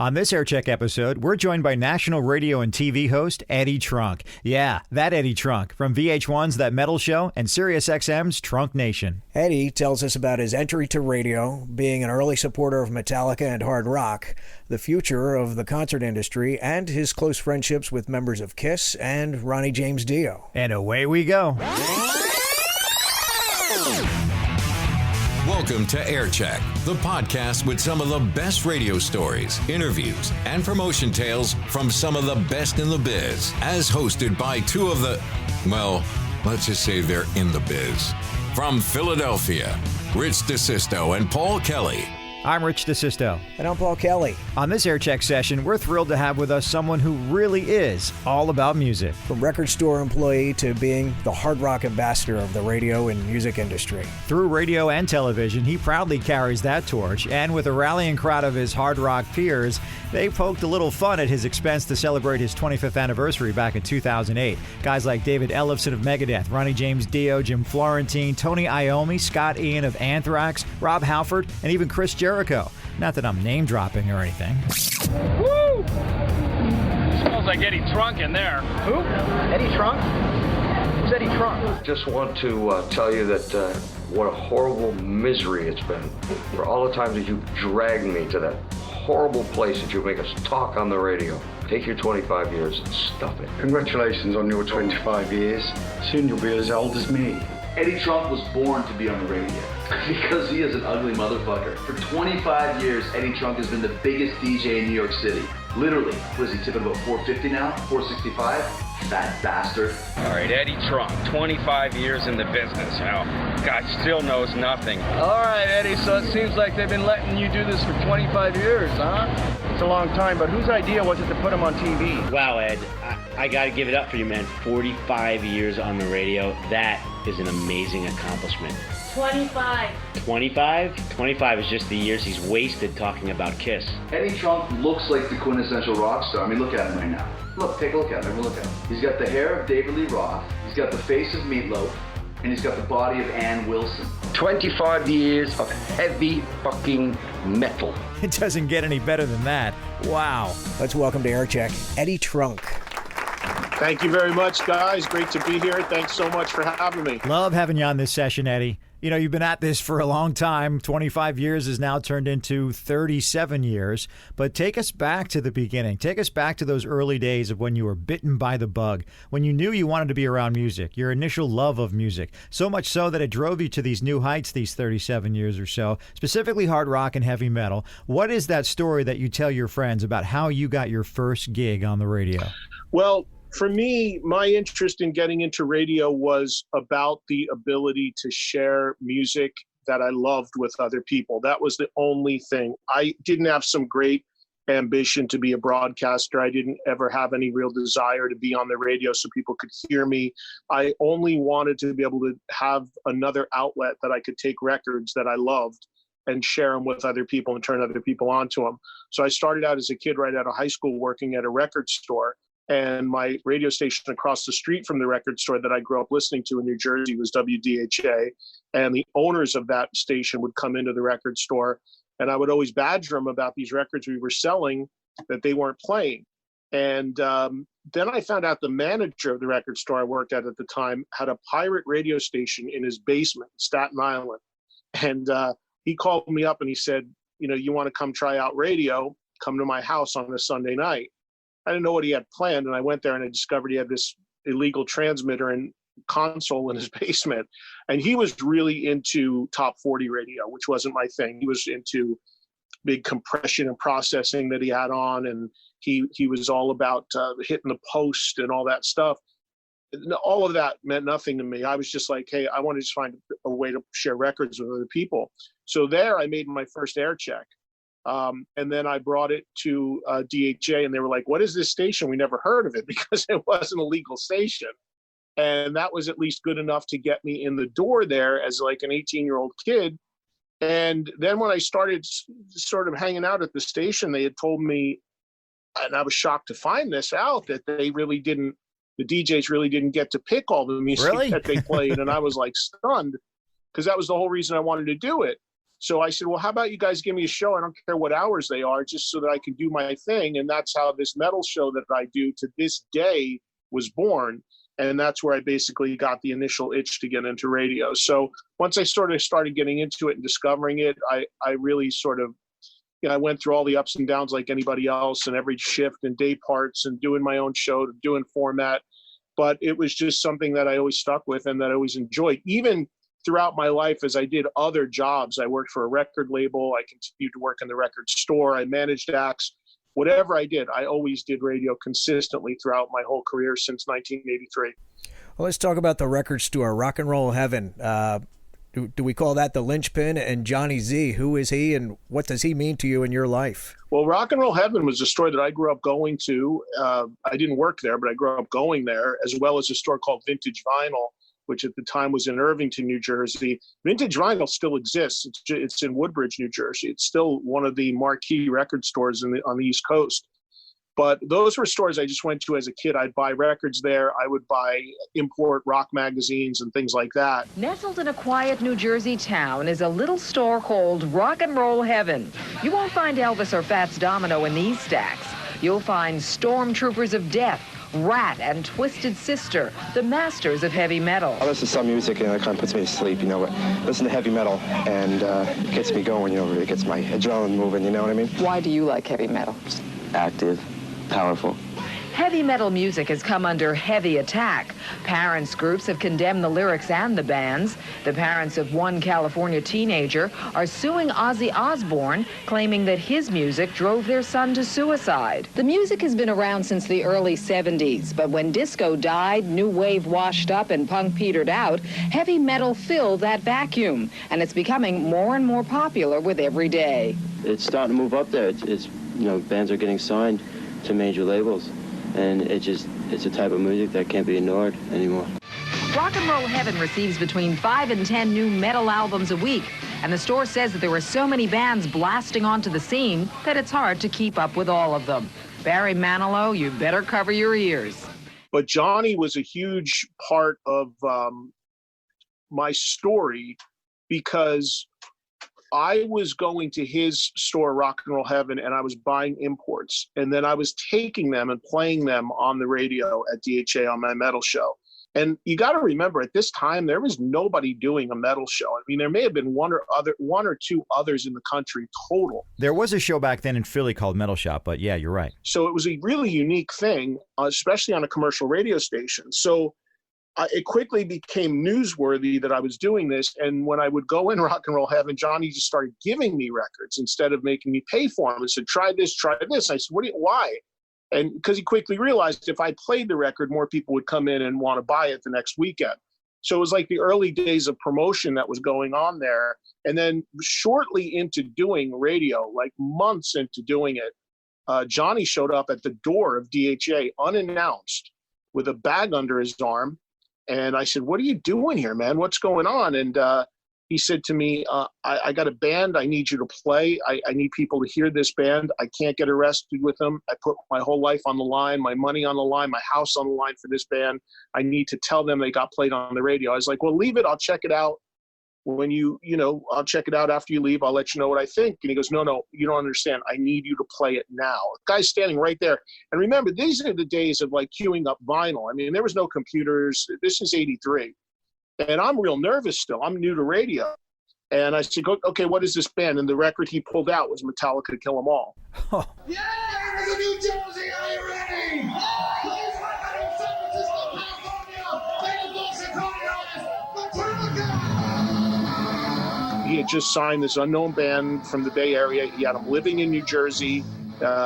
On this Aircheck episode, we're joined by national radio and TV host Eddie Trunk. Yeah, that Eddie Trunk from VH1's That Metal Show and SiriusXM's Trunk Nation. Eddie tells us about his entry to radio, being an early supporter of Metallica and hard rock, the future of the concert industry, and his close friendships with members of KISS and Ronnie James Dio. And away we go. Welcome to Aircheck, the podcast with some of the best radio stories, interviews, and promotion tales from some of the best in the biz, as hosted by two of the, well, let's just say they're in the biz. From Philadelphia, Rich DeSisto and Paul Kelly. I'm Rich DeSisto. And I'm Paul Kelly. On this Aircheck session, we're thrilled to have with us someone who really is all about music. From record store employee to being the hard rock ambassador of the radio and music industry. Through radio and television, he proudly carries that torch, and with a rallying crowd of his hard rock peers, they poked a little fun at his expense to celebrate his 25th anniversary back in 2008. Guys like David Ellefson of Megadeth, Ronnie James Dio, Jim Florentine, Tony Iommi, Scott Ian of Anthrax, Rob Halford, and even Chris Jericho. Not that I'm name-dropping or anything. Woo! Smells like Eddie Trunk in there. Who? Eddie Trunk? Who's Eddie Trunk? Just want to tell you that what a horrible misery it's been for all the times that you dragged me to that horrible place that you make us talk on the radio. Take your 25 years and stuff it. Congratulations on your 25 years. Soon you'll be as old as me. Eddie Trunk was born to be on the radio because he is an ugly motherfucker. For 25 years, Eddie Trunk has been the biggest DJ in New York City. Literally, what is he tipping about 450 now? 465? Fat bastard. All right, Eddie Trunk, 25 years in the business, you know. God still knows nothing. All right, Eddie, so it seems like they've been letting you do this for 25 years, huh? It's a long time, but whose idea was it to put him on TV? Wow, Ed, I got to give it up for you, man. 45 years on the radio. That is an amazing accomplishment. 25. 25? 25 is just the years he's wasted talking about KISS. Eddie Trunk looks like the quintessential rock star. I mean, look at him right now. Look, take a look at him. Everyone look at him. He's got the hair of David Lee Roth. He's got the face of Meatloaf. And he's got the body of Ann Wilson. 25 years of heavy fucking metal. It doesn't get any better than that. Wow. Let's welcome to Aircheck, Eddie Trunk. Thank you very much, guys. Great to be here. Thanks so much for having me. Love having you on this session, Eddie. You know, you've been at this for a long time. 25 years has now turned into 37 years. But take us back to the beginning. Take us back to those early days of when you were bitten by the bug, when you knew you wanted to be around music, your initial love of music, so much so that it drove you to these new heights these 37 years or so, specifically hard rock and heavy metal. What is that story that you tell your friends about how you got your first gig on the radio? Well, for me, my interest in getting into radio was about the ability to share music that I loved with other people. That was the only thing. I didn't have some great ambition to be a broadcaster. I didn't ever have any real desire to be on the radio so people could hear me. I only wanted to be able to have another outlet that I could take records that I loved and share them with other people and turn other people onto them. So I started out as a kid right out of high school working at a record store. And my radio station across the street from the record store that I grew up listening to in New Jersey was WDHA. And the owners of that station would come into the record store, and I would always badger them about these records we were selling that they weren't playing. And then I found out the manager of the record store I worked at the time had a pirate radio station in his basement in Staten Island. And he called me up and he said, you know, you want to come try out radio? Come to my house on a Sunday night. I didn't know what he had planned, and I went there and I discovered he had this illegal transmitter and console in his basement. And he was really into top 40 radio, which wasn't my thing. He was into big compression and processing that he had on, and he was all about hitting the post and all that stuff. All of that meant nothing to me. I was just like, hey, I want to just find a way to share records with other people. So there I made my first air check. And then I brought it to DHA, and they were like, what is this station? We never heard of it, because it wasn't a legal station. And that was at least good enough to get me in the door there as like an 18-year-old kid. And then when I started sort of hanging out at the station, they had told me, and I was shocked to find this out, that they really didn't, the DJs really didn't get to pick all the music that they played. And I was like stunned, because that was the whole reason I wanted to do it. So I said, well, how about you guys give me a show? I don't care what hours they are, just so that I can do my thing. And that's how this metal show that I do to this day was born. And that's where I basically got the initial itch to get into radio. So once I sort of started getting into it and discovering it, I really sort of, I went through all the ups and downs like anybody else, and every shift and day parts and doing my own show, doing format. But it was just something that I always stuck with and that I always enjoyed. Even throughout my life, as I did other jobs, I worked for a record label. I continued to work in the record store. I managed acts. Whatever I did, I always did radio consistently throughout my whole career since 1983. Well, let's talk about the record store, Rock and Roll Heaven. Do we call that the linchpin? And Jonny Z, who is he and what does he mean to you in your life? Well, Rock and Roll Heaven was a store that I grew up going to. I didn't work there, but I grew up going there, as well as a store called Vintage Vinyl, which at the time was in Irvington, New Jersey. Vintage Vinyl still exists. It's in Woodbridge, New Jersey. It's still one of the marquee record stores on the East Coast. But those were stores I just went to as a kid. I'd buy records there. I would buy import rock magazines and things like that. Nestled in a quiet New Jersey town is a little store called Rock and Roll Heaven. You won't find Elvis or Fats Domino in these stacks. You'll find Stormtroopers of Death, Rat and Twisted Sister, the masters of heavy metal. I listen to some music and it kind of puts me to sleep, but listen to heavy metal and it gets me going, really gets my adrenaline moving, you know what I mean? Why do you like heavy metal? Active, powerful. Heavy metal music has come under heavy attack. Parents groups have condemned the lyrics and the bands. The parents of one California teenager are suing Ozzy Osbourne, claiming that his music drove their son to suicide. The music has been around since the early 70s, but when disco died, new wave washed up, and punk petered out, heavy metal filled that vacuum, and it's becoming more and more popular with every day. It's starting to move up there. It's bands are getting signed to major labels. And it's a type of music that can't be ignored anymore. Rock and Roll Heaven receives between 5 and 10 new metal albums a week, and the store says that there are so many bands blasting onto the scene that it's hard to keep up with all of them. Barry Manilow, you better cover your ears. But Jonny was a huge part of my story because I was going to his store, Rock and Roll Heaven, and I was buying imports. And then I was taking them and playing them on the radio at DHA on my metal show. And you got to remember, at this time, there was nobody doing a metal show. I mean, there may have been one or two others in the country total. There was a show back then in Philly called Metal Shop, but yeah, you're right. So it was a really unique thing, especially on a commercial radio station. So it quickly became newsworthy that I was doing this. And when I would go in Rock and Roll Heaven, Jonny just started giving me records instead of making me pay for them. He said, try this, try this. I said, why? And because he quickly realized if I played the record, more people would come in and want to buy it the next weekend. So it was like the early days of promotion that was going on there. And then shortly into doing radio, like months into doing it, Jonny showed up at the door of DHA unannounced with a bag under his arm. And I said, what are you doing here, man? What's going on? And he said to me, I got a band I need you to play. I need people to hear this band. I can't get arrested with them. I put my whole life on the line, my money on the line, my house on the line for this band. I need to tell them they got played on the radio. I was like, well, leave it. I'll check it out. When I'll check it out after you leave. I'll let you know what I think. And he goes, no, you don't understand. I need you to play it now. The guy's standing right there. And remember, these are the days of like queuing up vinyl. I mean, there was no computers. This is 83. And I'm real nervous still. I'm new to radio. And I said, okay, what is this band? And the record he pulled out was Metallica, Kill 'Em All. Yeah, the New Jersey, are you ready? Please welcome from San Francisco, California, He had just signed this unknown band from the Bay Area. He had them living in New Jersey.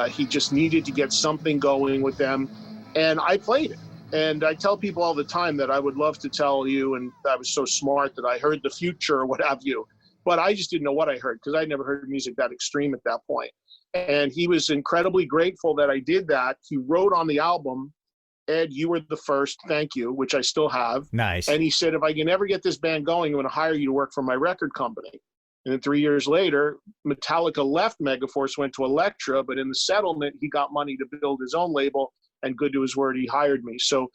He just needed to get something going with them. And I played it. And I tell people all the time that I would love to tell you, and I was so smart that I heard the future or what have you. But I just didn't know what I heard because I'd never heard music that extreme at that point. And he was incredibly grateful that I did that. He wrote on the album, Ed, you were the first, thank you, which I still have. Nice. And he said, if I can ever get this band going, I'm going to hire you to work for my record company. And then 3 years later, Metallica left Megaforce, went to Elektra, but in the settlement, he got money to build his own label, and good to his word, he hired me. So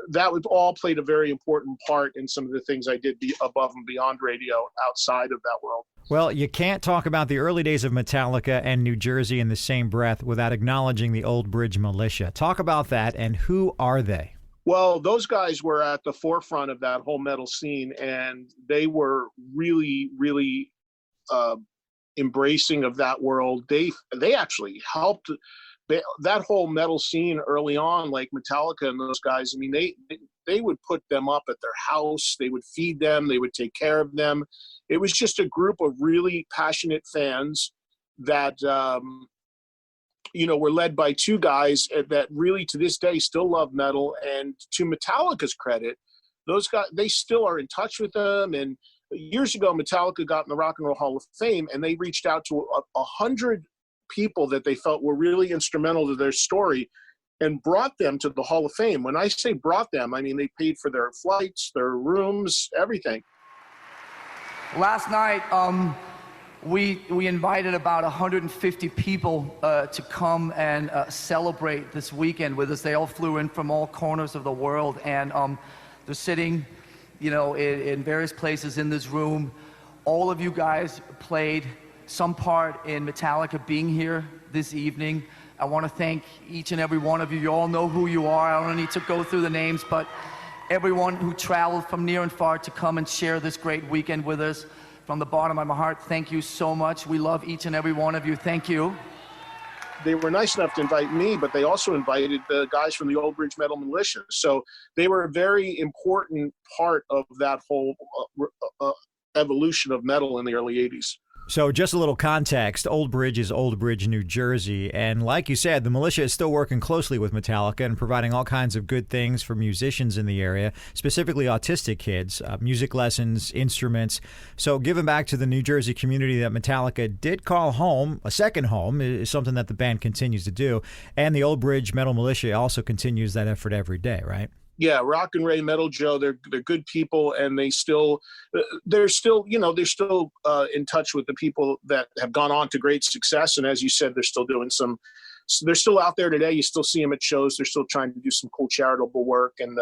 that would all played a very important part in some of the things I did above and beyond radio outside of that world. Well, you can't talk about the early days of Metallica and New Jersey in the same breath without acknowledging the old Bridge Militia. Talk about that, and who are they? Well, those guys were at the forefront of that whole metal scene, and they were really, really embracing of that world. They actually helped that whole metal scene early on, like Metallica and those guys. I mean, they would put them up at their house. They would feed them. They would take care of them. It was just a group of really passionate fans that, were led by two guys that really to this day still love metal. And to Metallica's credit, those guys, they still are in touch with them. And years ago, Metallica got in the Rock and Roll Hall of Fame, and they reached out to 100 people that they felt were really instrumental to their story and brought them to the Hall of Fame. When I say brought them, I mean they paid for their flights, their rooms, everything. Last night, we invited about 150 people to come and celebrate this weekend with us. They all flew in from all corners of the world, and they're sitting, in various places in this room. All of you guys played some part in Metallica being here this evening. I want to thank each and every one of you. You all know who you are. I don't need to go through the names, but everyone who traveled from near and far to come and share this great weekend with us, from the bottom of my heart, thank you so much. We love each and every one of you. Thank you. They were nice enough to invite me, but they also invited the guys from the Old Bridge Metal Militia. So they were a very important part of that whole evolution of metal in the early 80s. So just a little context, Old Bridge is Old Bridge, New Jersey. And like you said, the militia is still working closely with Metallica and providing all kinds of good things for musicians in the area, specifically autistic kids, music lessons, instruments. So giving back to the New Jersey community that Metallica did call home, a second home, is something that the band continues to do. And the Old Bridge Metal Militia also continues that effort every day, right? Yeah, Rock and Ray, Metal Joe, they're good people, and they're still in touch with the people that have gone on to great success. And as you said, they're still doing they're still out there today. You still see them at shows. They're still trying to do some cool charitable work, and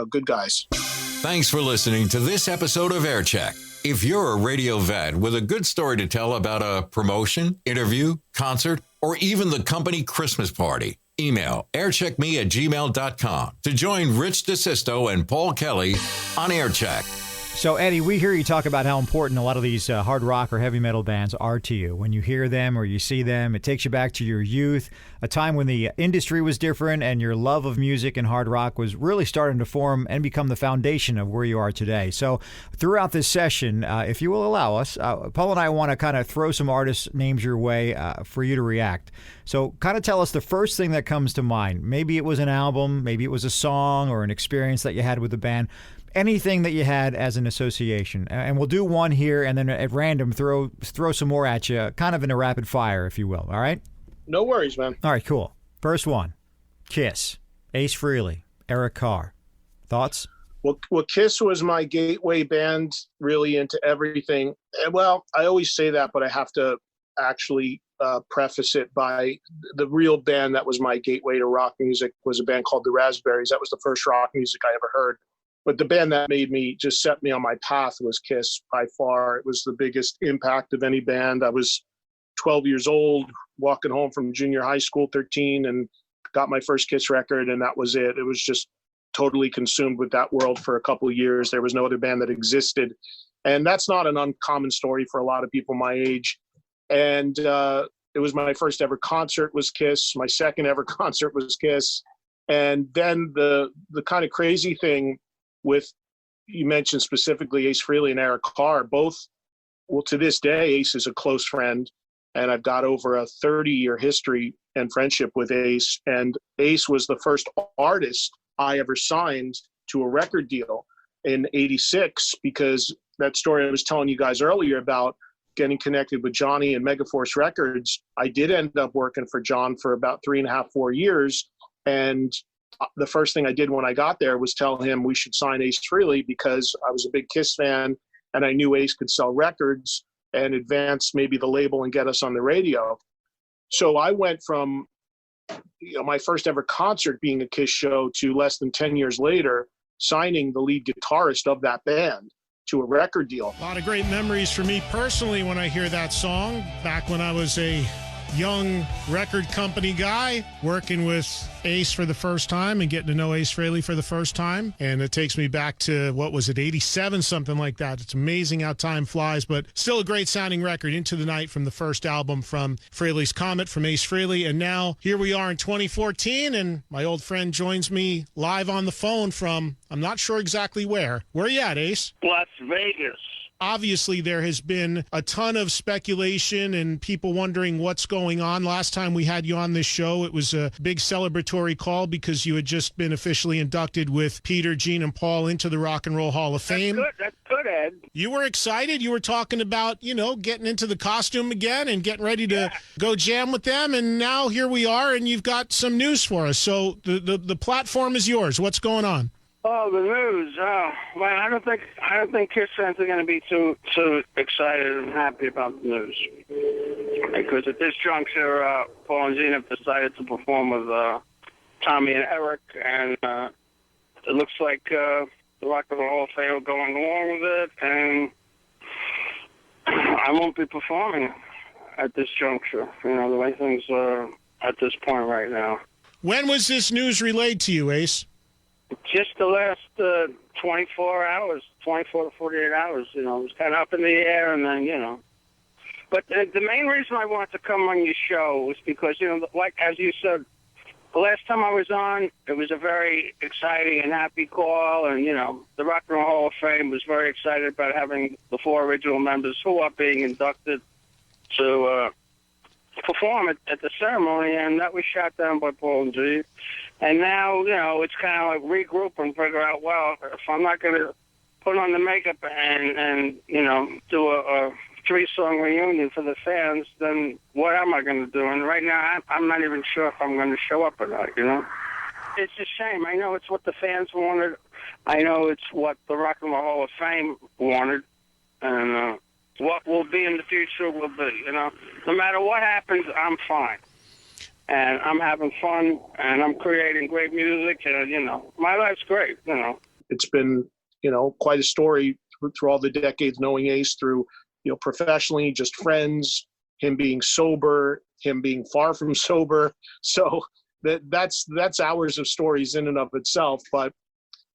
good guys. Thanks for listening to this episode of Aircheck. If you're a radio vet with a good story to tell about a promotion, interview, concert, or even the company Christmas party, email aircheckme@gmail.com to join Rich DeSisto and Paul Kelly on Aircheck. So, Eddie, we hear you talk about how important a lot of these hard rock or heavy metal bands are to you. When you hear them or you see them, it takes you back to your youth, a time when the industry was different and your love of music and hard rock was really starting to form and become the foundation of where you are today. So throughout this session, if you will allow us, Paul and I want to kind of throw some artist names your way for you to react. So kind of tell us the first thing that comes to mind. Maybe it was an album, maybe it was a song or an experience that you had with the band. Anything that you had as an association. And we'll do one here and then at random throw some more at you, kind of in a rapid fire, if you will. All right? No worries, man. All right, cool. First one, KISS, Ace Frehley, Eric Carr. Thoughts? Well, KISS was my gateway band really into everything. And, well, I always say that, but I have to actually preface it by the real band that was my gateway to rock music was a band called the Raspberries. That was the first rock music I ever heard. But the band that just set me on my path was KISS by far. It was the biggest impact of any band. I was 12 years old, walking home from junior high school, 13, and got my first KISS record, and that was it. It was just totally consumed with that world for a couple of years. There was no other band that existed. And that's not an uncommon story for a lot of people my age. And it was my first ever concert was KISS. My second ever concert was KISS. And then the kind of crazy thing with, you mentioned specifically Ace Frehley and Eric Carr, both, well, to this day, Ace is a close friend, and I've got over a 30-year history and friendship with Ace. And Ace was the first artist I ever signed to a record deal in '86, because that story I was telling you guys earlier about getting connected with Johnny and Megaforce Records, I did end up working for John for about 3.5, 4 years. And the first thing I did when I got there was tell him we should sign Ace Frehley, because I was a big KISS fan and I knew Ace could sell records and advance maybe the label and get us on the radio. So I went from my first ever concert being a KISS show to less than 10 years later, signing the lead guitarist of that band to a record deal. A lot of great memories for me personally when I hear that song. Back when I was a young record company guy working with Ace for the first time and getting to know Ace Frehley for the first time. And it takes me back to, what was it, 87, something like that. It's amazing how time flies, but still a great sounding record, Into the Night, from the first album from Frehley's Comet, from Ace Frehley. And now here we are in 2014, and my old friend joins me live on the phone from, I'm not sure exactly where. Where are you at, Ace? Las Vegas. Obviously, there has been a ton of speculation and people wondering what's going on. Last time we had you on this show, it was a big celebratory call because you had just been officially inducted with Peter, Gene, and Paul into the Rock and Roll Hall of Fame. That's good, Ed. You were excited. You were talking about, getting into the costume again and getting ready to go jam with them. And now here we are, and you've got some news for us. So the platform is yours. What's going on? Oh, the news. Oh, well, I don't think KISS fans are going to be too excited and happy about the news, because at this juncture, Paul and Gene have decided to perform with Tommy and Eric, and it looks like the Rock and Roll Hall of Fame are going along with it, and I won't be performing at this juncture. The way things are at this point right now. When was this news relayed to you, Ace? Just the last 24 hours, 24 to 48 hours, it was kind of up in the air, and then, But the main reason I wanted to come on your show was because, like as you said, the last time I was on, it was a very exciting and happy call, and, the Rock and Roll Hall of Fame was very excited about having the 4 original members who are being inducted to perform at the ceremony, and that was shot down by Paul and Gene. And now, it's kind of like regroup and figure out, well, if I'm not going to put on the makeup and do a 3-song reunion for the fans, then what am I going to do? And right now, I'm not even sure if I'm going to show up or not, It's a shame. I know it's what the fans wanted. I know it's what the Rock and Roll Hall of Fame wanted. And what will be in the future will be, No matter what happens, I'm fine. And I'm having fun, and I'm creating great music, and, my life's great, It's been, quite a story through all the decades knowing Ace, through, professionally, just friends, him being sober, him being far from sober. So that's hours of stories in and of itself. But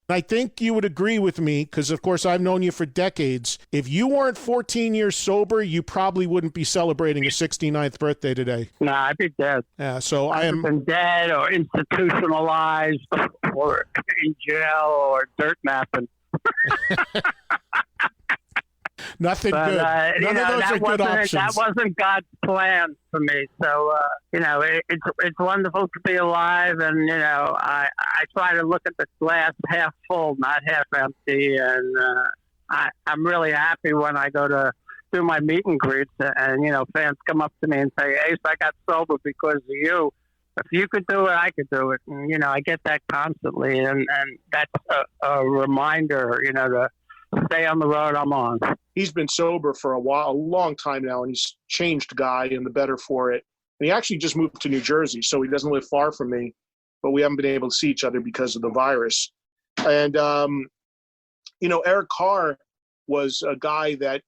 I think you would agree with me, because, of course, I've known you for decades. If you weren't 14 years sober, you probably wouldn't be celebrating your 69th birthday today. Nah, I'd be dead. Yeah, so I've been dead or institutionalized or in jail or dirt napping. Nothing good. None of those are good options. That wasn't God's plan for me. So, it's wonderful to be alive. And, I try to look at the glass half full, not half empty. And I'm really happy when I go to do my meet and greets and, fans come up to me and say, Ace, I got sober because of you. If you could do it, I could do it. And, I get that constantly. And that's a reminder, to stay on the road I'm on. He's been sober for a long time now, and he's changed guy and the better for it. And he actually just moved to New Jersey, so he doesn't live far from me, but we haven't been able to see each other because of the virus. And, Eric Carr was a guy that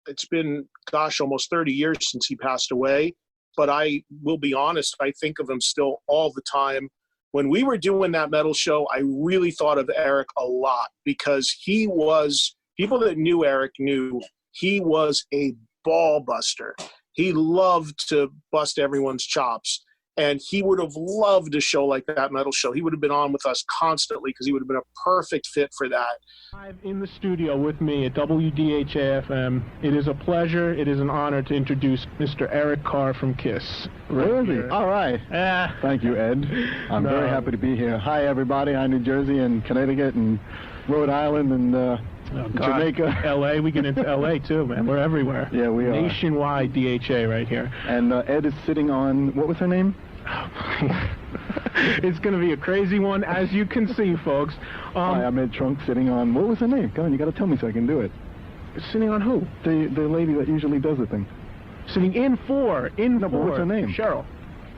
it's been, almost 30 years since he passed away. But I will be honest, I think of him still all the time. When we were doing that metal show, I really thought of Eric a lot, because he was, people that knew Eric knew he was a ball buster. He loved to bust everyone's chops. And he would have loved a show like that metal show. He would have been on with us constantly, because he would have been a perfect fit for that. Live in the studio with me at WDHA-FM. It is a pleasure, it is an honor to introduce Mr. Eric Carr from KISS. Where is he? All right. Thank you, Ed. I'm very happy to be here. Hi, everybody. Hi, New Jersey and Connecticut and Rhode Island and Jamaica. L.A. We get into L.A. too, man. We're everywhere. Yeah, we are. Nationwide DHA right here. And Ed is sitting on, what was her name? It's going to be a crazy one, as you can see, folks. Hi, I'm Ed Trunk, sitting on, what was her name? Come on, you got to tell me so I can do it. Sitting on who? The lady that usually does the thing. Sitting in for. No, but what's her name? Cheryl.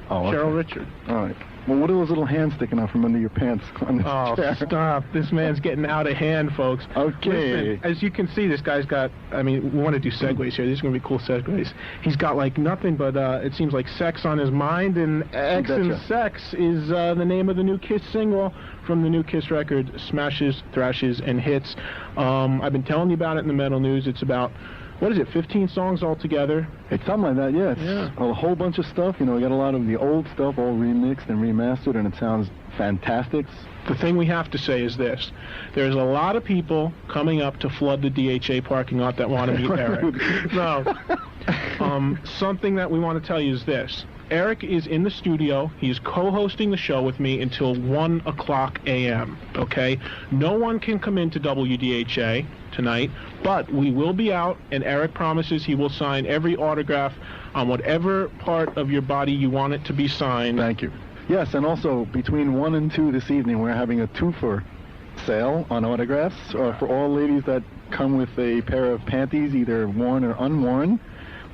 Oh, okay. Cheryl Richard. All right. Well, what are those little hands sticking out from under your pants on this chair? Stop. This man's getting out of hand, folks. Okay. Listen, as you can see, this guy's got, we want to do segues here. These are going to be cool segues. He's got, like, nothing but, it seems like sex on his mind, and X and Sex is the name of the new KISS single from the new KISS record, Smashes, Thrashes, and Hits. I've been telling you about it in the metal news. It's about, 15 songs altogether? It's something like that, yeah. It's a whole bunch of stuff. We got a lot of the old stuff all remixed and remastered, and it sounds fantastic. The thing we have to say is this. There's a lot of people coming up to flood the DHA parking lot that want to meet Eric. No. Something that we want to tell you is this. Eric is in the studio. He's co-hosting the show with me until 1 o'clock a.m., okay? No one can come into WDHA tonight, but we will be out, and Eric promises he will sign every autograph on whatever part of your body you want it to be signed. Thank you. Yes, and also between 1 and 2 this evening, we're having a 2-for sale on autographs for all ladies that come with a pair of panties, either worn or unworn.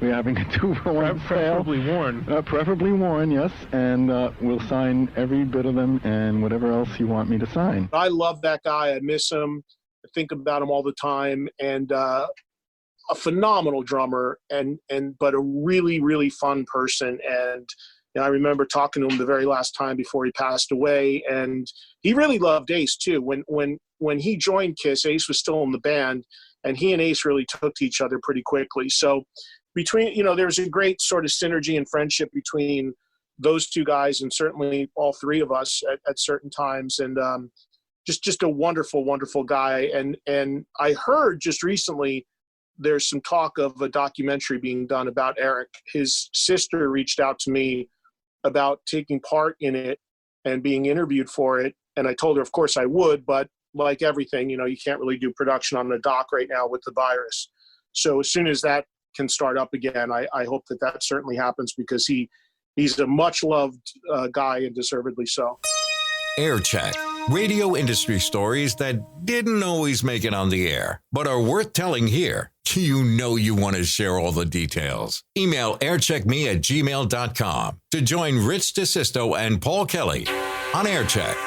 We're having a 2-for-1 sale. Preferably worn. Preferably worn, yes, and we'll sign every bit of them and whatever else you want me to sign. I love that guy. I miss him. I think about him all the time, and a phenomenal drummer, but a really, really fun person. And I remember talking to him the very last time before he passed away, and he really loved Ace too. When he joined KISS, Ace was still in the band, and he and Ace really took to each other pretty quickly. So there's a great sort of synergy and friendship between those two guys, and certainly all three of us at certain times. And just a wonderful, wonderful guy. And I heard just recently there's some talk of a documentary being done about Eric. His sister reached out to me about taking part in it and being interviewed for it. And I told her, of course I would, but like everything, you can't really do production on the doc right now with the virus. So as soon as that can start up again, I hope that certainly happens, because he's a much loved guy, and deservedly so. Air Check. Radio industry stories that didn't always make it on the air, but are worth telling here. You want to share all the details. Email aircheckme@gmail.com to join Rich DeSisto and Paul Kelly on Air Check.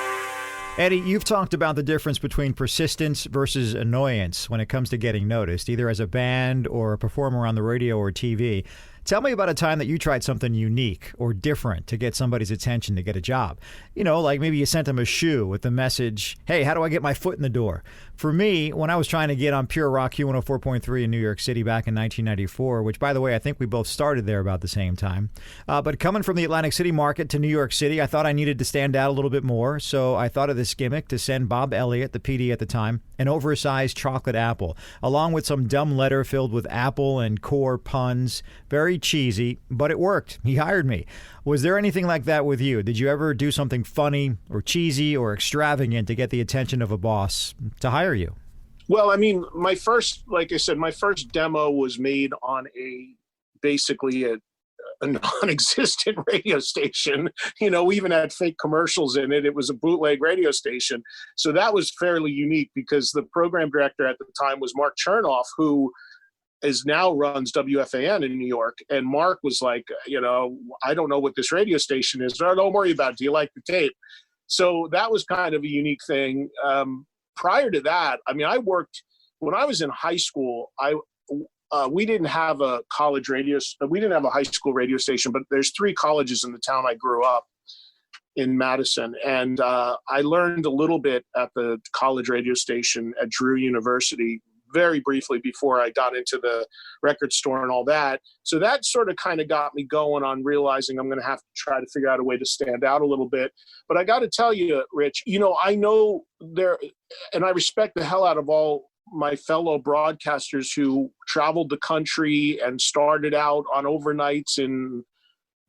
Eddie, you've talked about the difference between persistence versus annoyance when it comes to getting noticed, either as a band or a performer on the radio or TV. Tell me about a time that you tried something unique or different to get somebody's attention to get a job. Like maybe you sent them a shoe with the message, hey, how do I get my foot in the door? For me, when I was trying to get on Pure Rock Q104.3 in New York City back in 1994, which, by the way, I think we both started there about the same time. But coming from the Atlantic City market to New York City, I thought I needed to stand out a little bit more. So I thought of this gimmick to send Bob Elliott, the PD at the time, an oversized chocolate apple, along with some dumb letter filled with apple and core puns. Very cheesy, but it worked. He hired me. Was there anything like that with you? Did you ever do something funny or cheesy or extravagant to get the attention of a boss to hire you? Well, my first demo was made on basically a non-existent radio station. We even had fake commercials in it. It was a bootleg radio station. So that was fairly unique, because the program director at the time was Mark Chernoff, who now runs WFAN in New York. And Mark was like, I don't know what this radio station is. No, don't worry about it. Do you like the tape? So that was kind of a unique thing. Prior to that, I worked when I was in high school. We didn't have a college radio. We didn't have a high school radio station, but there's 3 colleges in the town I grew up in, Madison. And I learned a little bit at the college radio station at Drew University, very briefly before I got into the record store and all that. So that sort of kind of got me going on realizing I'm going to have to try to figure out a way to stand out a little bit. But I got to tell you, Rich, I know there, and I respect the hell out of all my fellow broadcasters who traveled the country and started out on overnights in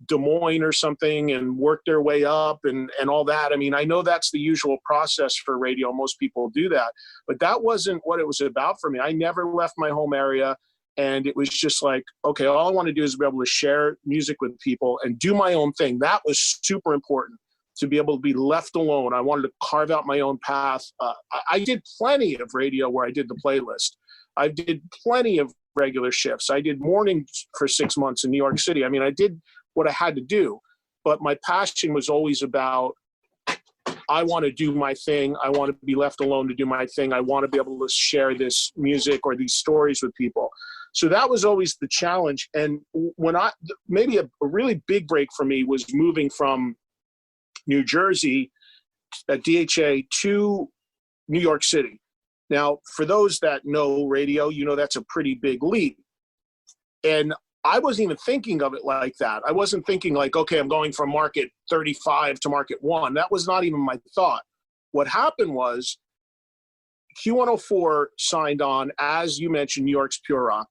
Des Moines or something and worked their way up and all that. I know that's the usual process for radio. Most people do that, but that wasn't what it was about for me. I never left my home area, and it was just like, okay, all I want to do is be able to share music with people and do my own thing. That was super important, to be able to be left alone. I wanted to carve out my own path. I did plenty of radio where I did the playlist. I did plenty of regular shifts. I did mornings for 6 months in New York City. I did what I had to do, but my passion was always about, I want to do my thing. I want to be left alone to do my thing. I want to be able to share this music or these stories with people. So that was always the challenge. And when maybe a really big break for me was moving from New Jersey at DHA to New York City. Now, for those that know radio, you know that's a pretty big leap. And I wasn't even thinking of it like that. I wasn't thinking like, okay, I'm going from market 35 to market 1. That was not even my thought. What happened was Q104 signed on, as you mentioned, New York's Pure Rock,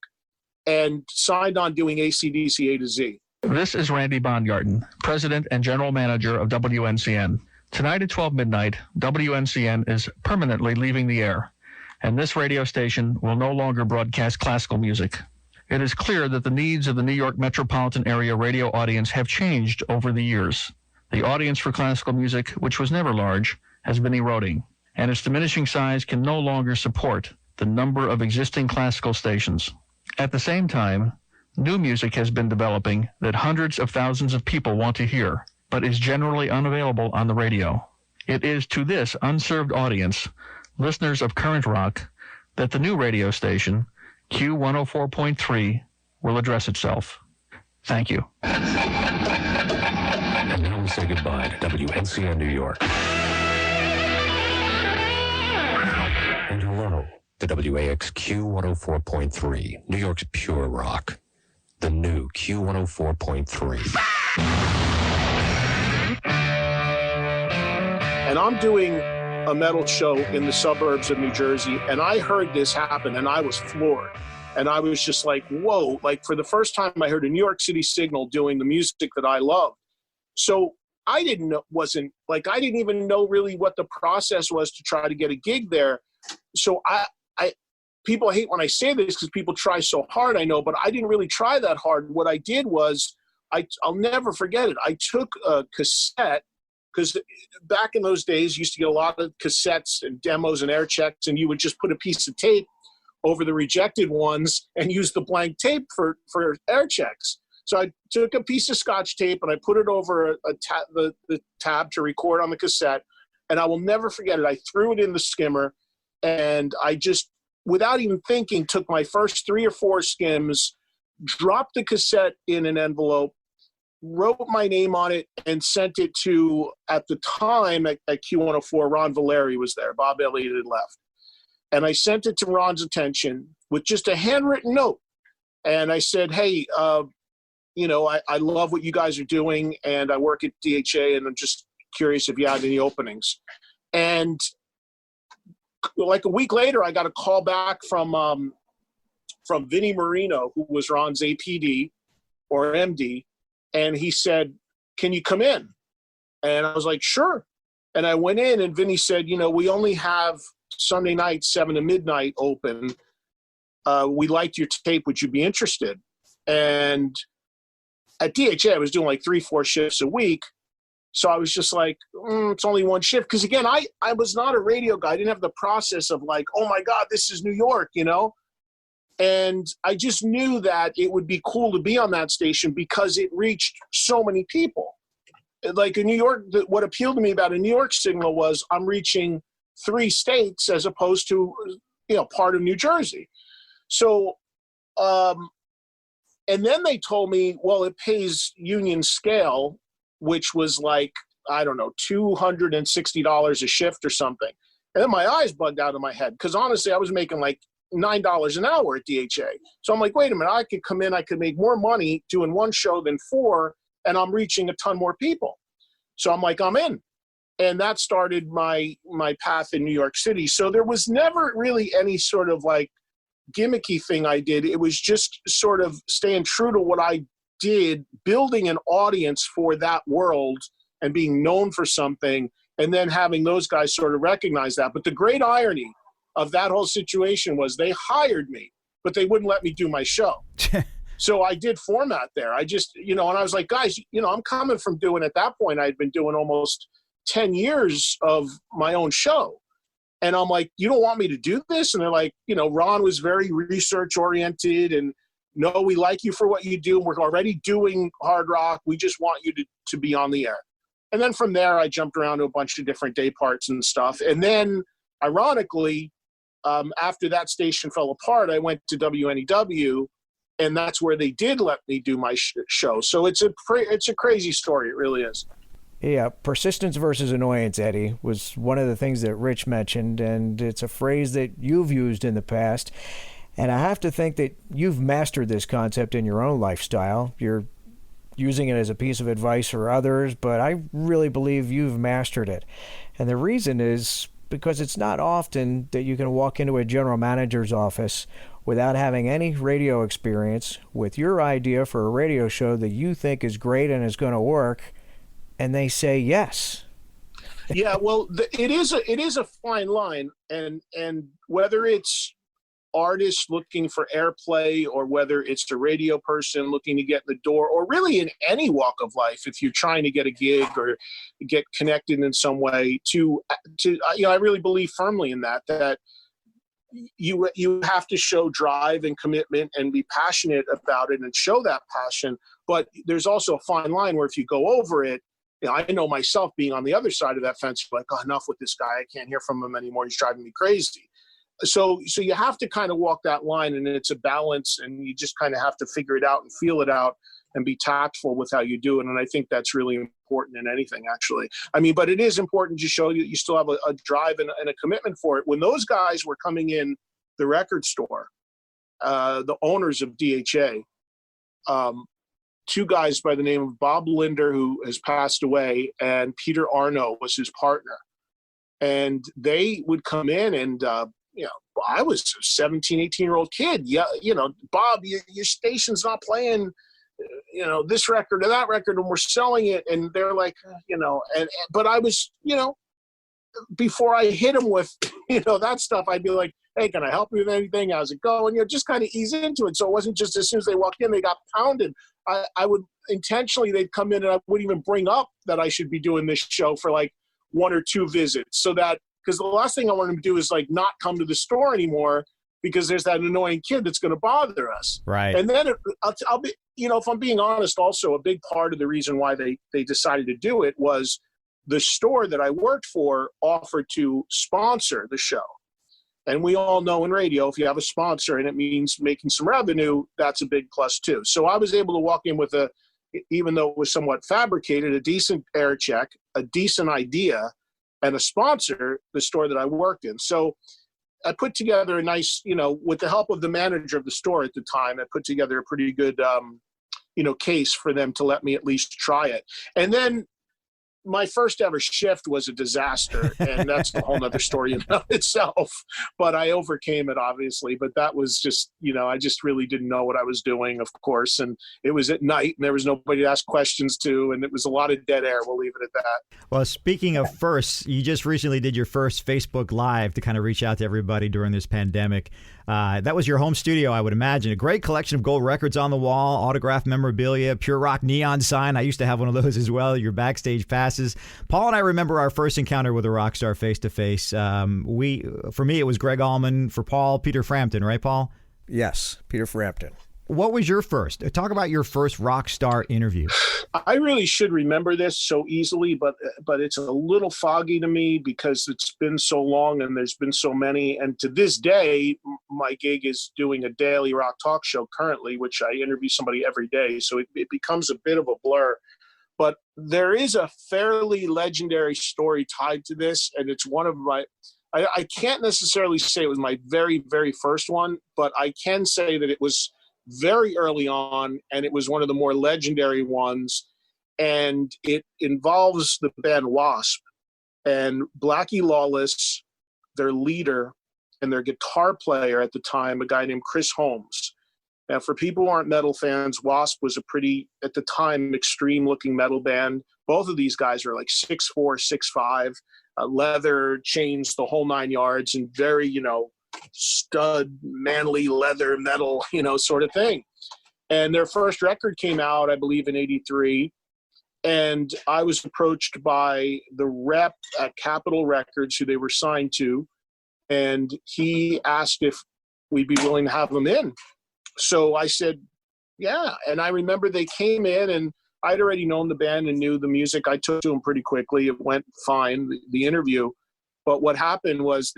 and signed on doing AC/DC A to Z. This is Randy Bongarten, President and General Manager of WNCN. Tonight at 12 midnight, WNCN is permanently leaving the air, and this radio station will no longer broadcast classical music. It is clear that the needs of the New York metropolitan area radio audience have changed over the years. The audience for classical music, which was never large, has been eroding, and its diminishing size can no longer support the number of existing classical stations. At the same time, new music has been developing that hundreds of thousands of people want to hear, but is generally unavailable on the radio. It is to this unserved audience, listeners of current rock, that the new radio station, Q104.3, will address itself. Thank you. And now we say goodbye to WNCN New York. And hello to WAXQ 104.3, New York's Pure Rock. The new Q104.3. And I'm doing a metal show in the suburbs of New Jersey, and I heard this happen, and I was floored. And I was just like, whoa, like for the first time I heard a New York City signal doing the music that I loved. So I didn't even know really what the process was to try to get a gig there. So people hate when I say this because people try so hard, I know, but I didn't really try that hard. What I did was, I'll never forget it. I took a cassette, because back in those days, you used to get a lot of cassettes and demos and air checks, and you would just put a piece of tape over the rejected ones and use the blank tape for air checks. So I took a piece of Scotch tape and I put it over the tab to record on the cassette, and I will never forget it. I threw it in the skimmer, and I just, without even thinking, took my first 3 or 4 skims, dropped the cassette in an envelope, wrote my name on it, and sent it to, at the time at Q104, Ron Valeri was there. Bob Elliott had left. And I sent it to Ron's attention with just a handwritten note. And I said, hey, I love what you guys are doing, and I work at DHA, and I'm just curious if you had any openings. And like a week later, I got a call back from Vinnie Marino, who was Ron's APD or MD. And he said, can you come in? And I was like, sure. And I went in, and Vinny said, we only have Sunday night, 7 to midnight open. We liked your tape. Would you be interested? And at DHA, I was doing like 3-4 shifts a week. So I was just like, it's only one shift. Because again, I was not a radio guy. I didn't have the process of like, oh my God, this is New York, And I just knew that it would be cool to be on that station because it reached so many people. Like in New York, what appealed to me about a New York signal was I'm reaching 3 states as opposed to, part of New Jersey. So, and then they told me, well, it pays union scale, which was like, I don't know, $260 a shift or something. And then my eyes bugged out of my head because honestly, I was making like $9 an hour at DHA. So I'm like, wait a minute, I could come in, I could make more money doing one show than 4, and I'm reaching a ton more people. So I'm like, I'm in. And that started my path in New York City. So there was never really any sort of like gimmicky thing I did. It was just sort of staying true to what I did, building an audience for that world and being known for something, and then having those guys sort of recognize that. But the great irony of that whole situation was they hired me, but they wouldn't let me do my show. So I did format there. I just, and I was like, guys, I'm coming from doing, at that point, I'd been doing almost 10 years of my own show. And I'm like, you don't want me to do this? And they're like, Ron was very research oriented, and, no, we like you for what you do. We're already doing hard rock. We just want you to be on the air. And then from there, I jumped around to a bunch of different day parts and stuff. And then, ironically, after that station fell apart, I went to WNEW, and that's where they did let me do my show. So it's a crazy story. It really is. Yeah, persistence versus annoyance, Eddie, was one of the things that Rich mentioned, and it's a phrase that you've used in the past. And I have to think that you've mastered this concept in your own lifestyle. You're using it as a piece of advice for others, but I really believe you've mastered it. And the reason is because it's not often that you can walk into a general manager's office without having any radio experience with your idea for a radio show that you think is great and is going to work, and they say yes. Yeah, well, it is a fine line, and whether it's artists looking for airplay or whether it's a radio person looking to get in the door, or really in any walk of life, if you're trying to get a gig or get connected in some way, to I really believe firmly in that you have to show drive and commitment and be passionate about it and show that passion. But there's also a fine line where if you go over it, I know myself being on the other side of that fence, like, oh, enough with this guy. I can't hear from him anymore. He's driving me crazy. So you have to kind of walk that line, and it's a balance, and you just kind of have to figure it out and feel it out and be tactful with how you do it. And I think that's really important in anything, actually. I mean, but it is important to show you still have a drive and a commitment for it. When those guys were coming in the record store, the owners of DHA, two guys by the name of Bob Linder, who has passed away, and Peter Arno was his partner. And they would come in and, I was a 17, 18-year-old kid. Yeah, Bob, your station's not playing, this record or that record, and we're selling it. And they're like, but I was, before I hit them with, that stuff, I'd be like, hey, can I help you with anything? How's it going? Just kind of ease into it. So it wasn't just as soon as they walked in, they got pounded. I would intentionally, they'd come in and I wouldn't even bring up that I should be doing this show for like one or two visits, so that, because the last thing I want them to do is like not come to the store anymore because there's that annoying kid that's going to bother us. Right. And then I'll be, if I'm being honest, also a big part of the reason why they decided to do it was the store that I worked for offered to sponsor the show. And we all know in radio, if you have a sponsor and it means making some revenue, that's a big plus too. So I was able to walk in with even though it was somewhat fabricated, a decent air check, a decent idea, and a sponsor, the store that I worked in. So I put together a nice, with the help of the manager of the store at the time, I put together a pretty good, case for them to let me at least try it. And then my first ever shift was a disaster, and that's a whole nother story in itself, but I overcame it, obviously. But that was just, I just really didn't know what I was doing, of course, and it was at night, and there was nobody to ask questions to, and it was a lot of dead air. We'll leave it at that. Well, speaking of firsts, you just recently did your first Facebook Live to kind of reach out to everybody during this pandemic. That was your home studio, I would imagine. A great collection of gold records on the wall, autographed memorabilia, Pure Rock neon sign. I used to have one of those as well, your backstage passes. Paul and I remember our first encounter with a rock star face-to-face. For me, it was Greg Allman. For Paul, Peter Frampton, right, Paul? Yes, Peter Frampton. What was your first? Talk about your first rock star interview. I really should remember this so easily, but it's a little foggy to me because it's been so long and there's been so many. And to this day, my gig is doing a daily rock talk show currently, which I interview somebody every day. So it becomes a bit of a blur. But there is a fairly legendary story tied to this, and it's one of my I can't necessarily say it was my very, very first one, but I can say that it was very early on, and it was one of the more legendary ones, and it involves the band Wasp and Blackie Lawless, their leader, and their guitar player at the time, a guy named Chris Holmes. Now, for people who aren't metal fans, Wasp was a pretty, at the time, extreme-looking metal band. Both of these guys are like 6'4", 6'5", leather, chains, the whole nine yards, and very, stud, manly leather metal, sort of thing. And their first record came out, I believe, in '83. And I was approached by the rep at Capitol Records, who they were signed to, and he asked if we'd be willing to have them in. so I said, yeah. And I remember they came in, and I'd already known the band and knew the music. I took to them pretty quickly. It went fine, the interview. But what happened was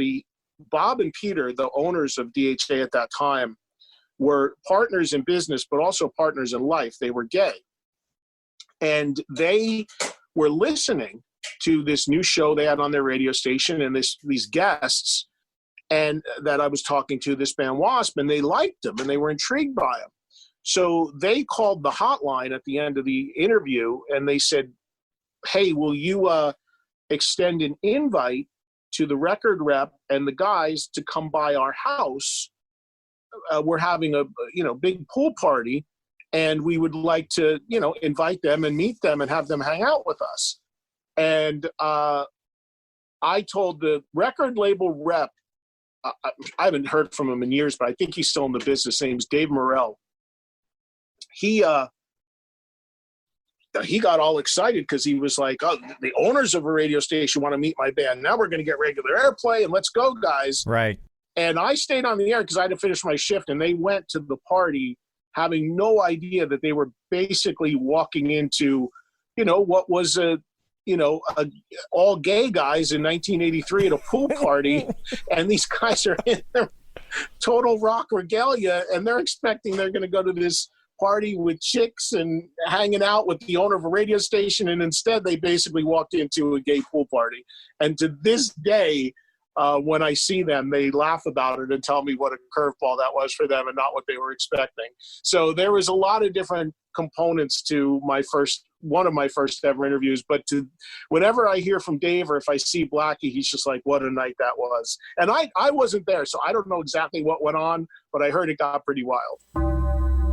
Bob and Peter, the owners of DHA at that time, were partners in business, but also partners in life. They were gay. And they were listening to this new show they had on their radio station, and these guests and that I was talking to, this band Wasp, and they liked them and they were intrigued by them. So they called the hotline at the end of the interview, and they said, hey, will you extend an invite to the record rep and the guys to come by our house? We're having a big pool party, and we would like to invite them and meet them and have them hang out with us. And I told the record label rep, I haven't heard from him in years, but I think he's still in the business. His name's Dave Morrell. He got all excited because he was like, oh, the owners of a radio station want to meet my band. Now we're going to get regular airplay, and let's go, guys. Right. And I stayed on the air because I had to finish my shift, and they went to the party having no idea that they were basically walking into, what was all gay guys in 1983 at a pool party. And these guys are in their total rock regalia, and they're expecting they're going to go to this party with chicks and hanging out with the owner of a radio station. And instead they basically walked into a gay pool party. And to this day, when I see them, they laugh about it and tell me what a curveball that was for them and not what they were expecting. So there was a lot of different components to one of my first ever interviews. But whenever I hear from Dave, or if I see Blackie, he's just like, what a night that was. And I wasn't there, so I don't know exactly what went on, but I heard it got pretty wild.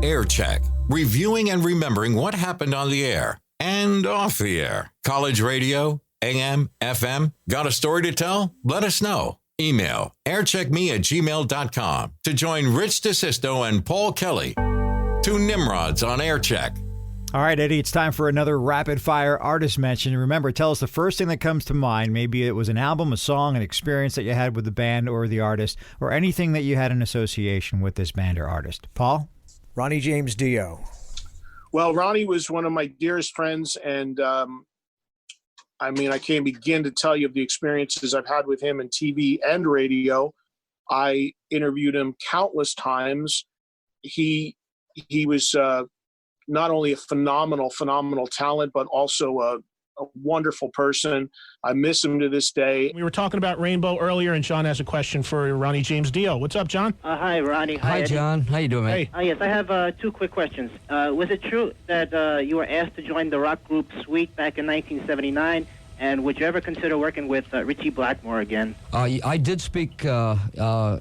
Air Check, reviewing and remembering what happened on the air and off the air. College radio, AM, FM, got a story to tell? Let us know. Email aircheckme@gmail.com to join Rich DeSisto and Paul Kelly. Two Nimrods on Air Check. All right, Eddie, it's time for another rapid-fire artist mention. Remember, tell us the first thing that comes to mind. Maybe it was an album, a song, an experience that you had with the band or the artist, or anything that you had in association with this band or artist. Paul? Ronnie James Dio. Well, Ronnie was one of my dearest friends, and I can't begin to tell you of the experiences I've had with him in TV and radio. I interviewed him countless times. He was not only a phenomenal talent, but also a wonderful person. I miss him to this day. We were talking about Rainbow earlier, and John has a question for Ronnie James Dio. What's up, John? Hi, Ronnie. Hi, Eddie. John. How you doing, man? Hey. Yes, I have two quick questions. Was it true that you were asked to join the rock group Sweet back in 1979? And would you ever consider working with Richie Blackmore again? I did speak with a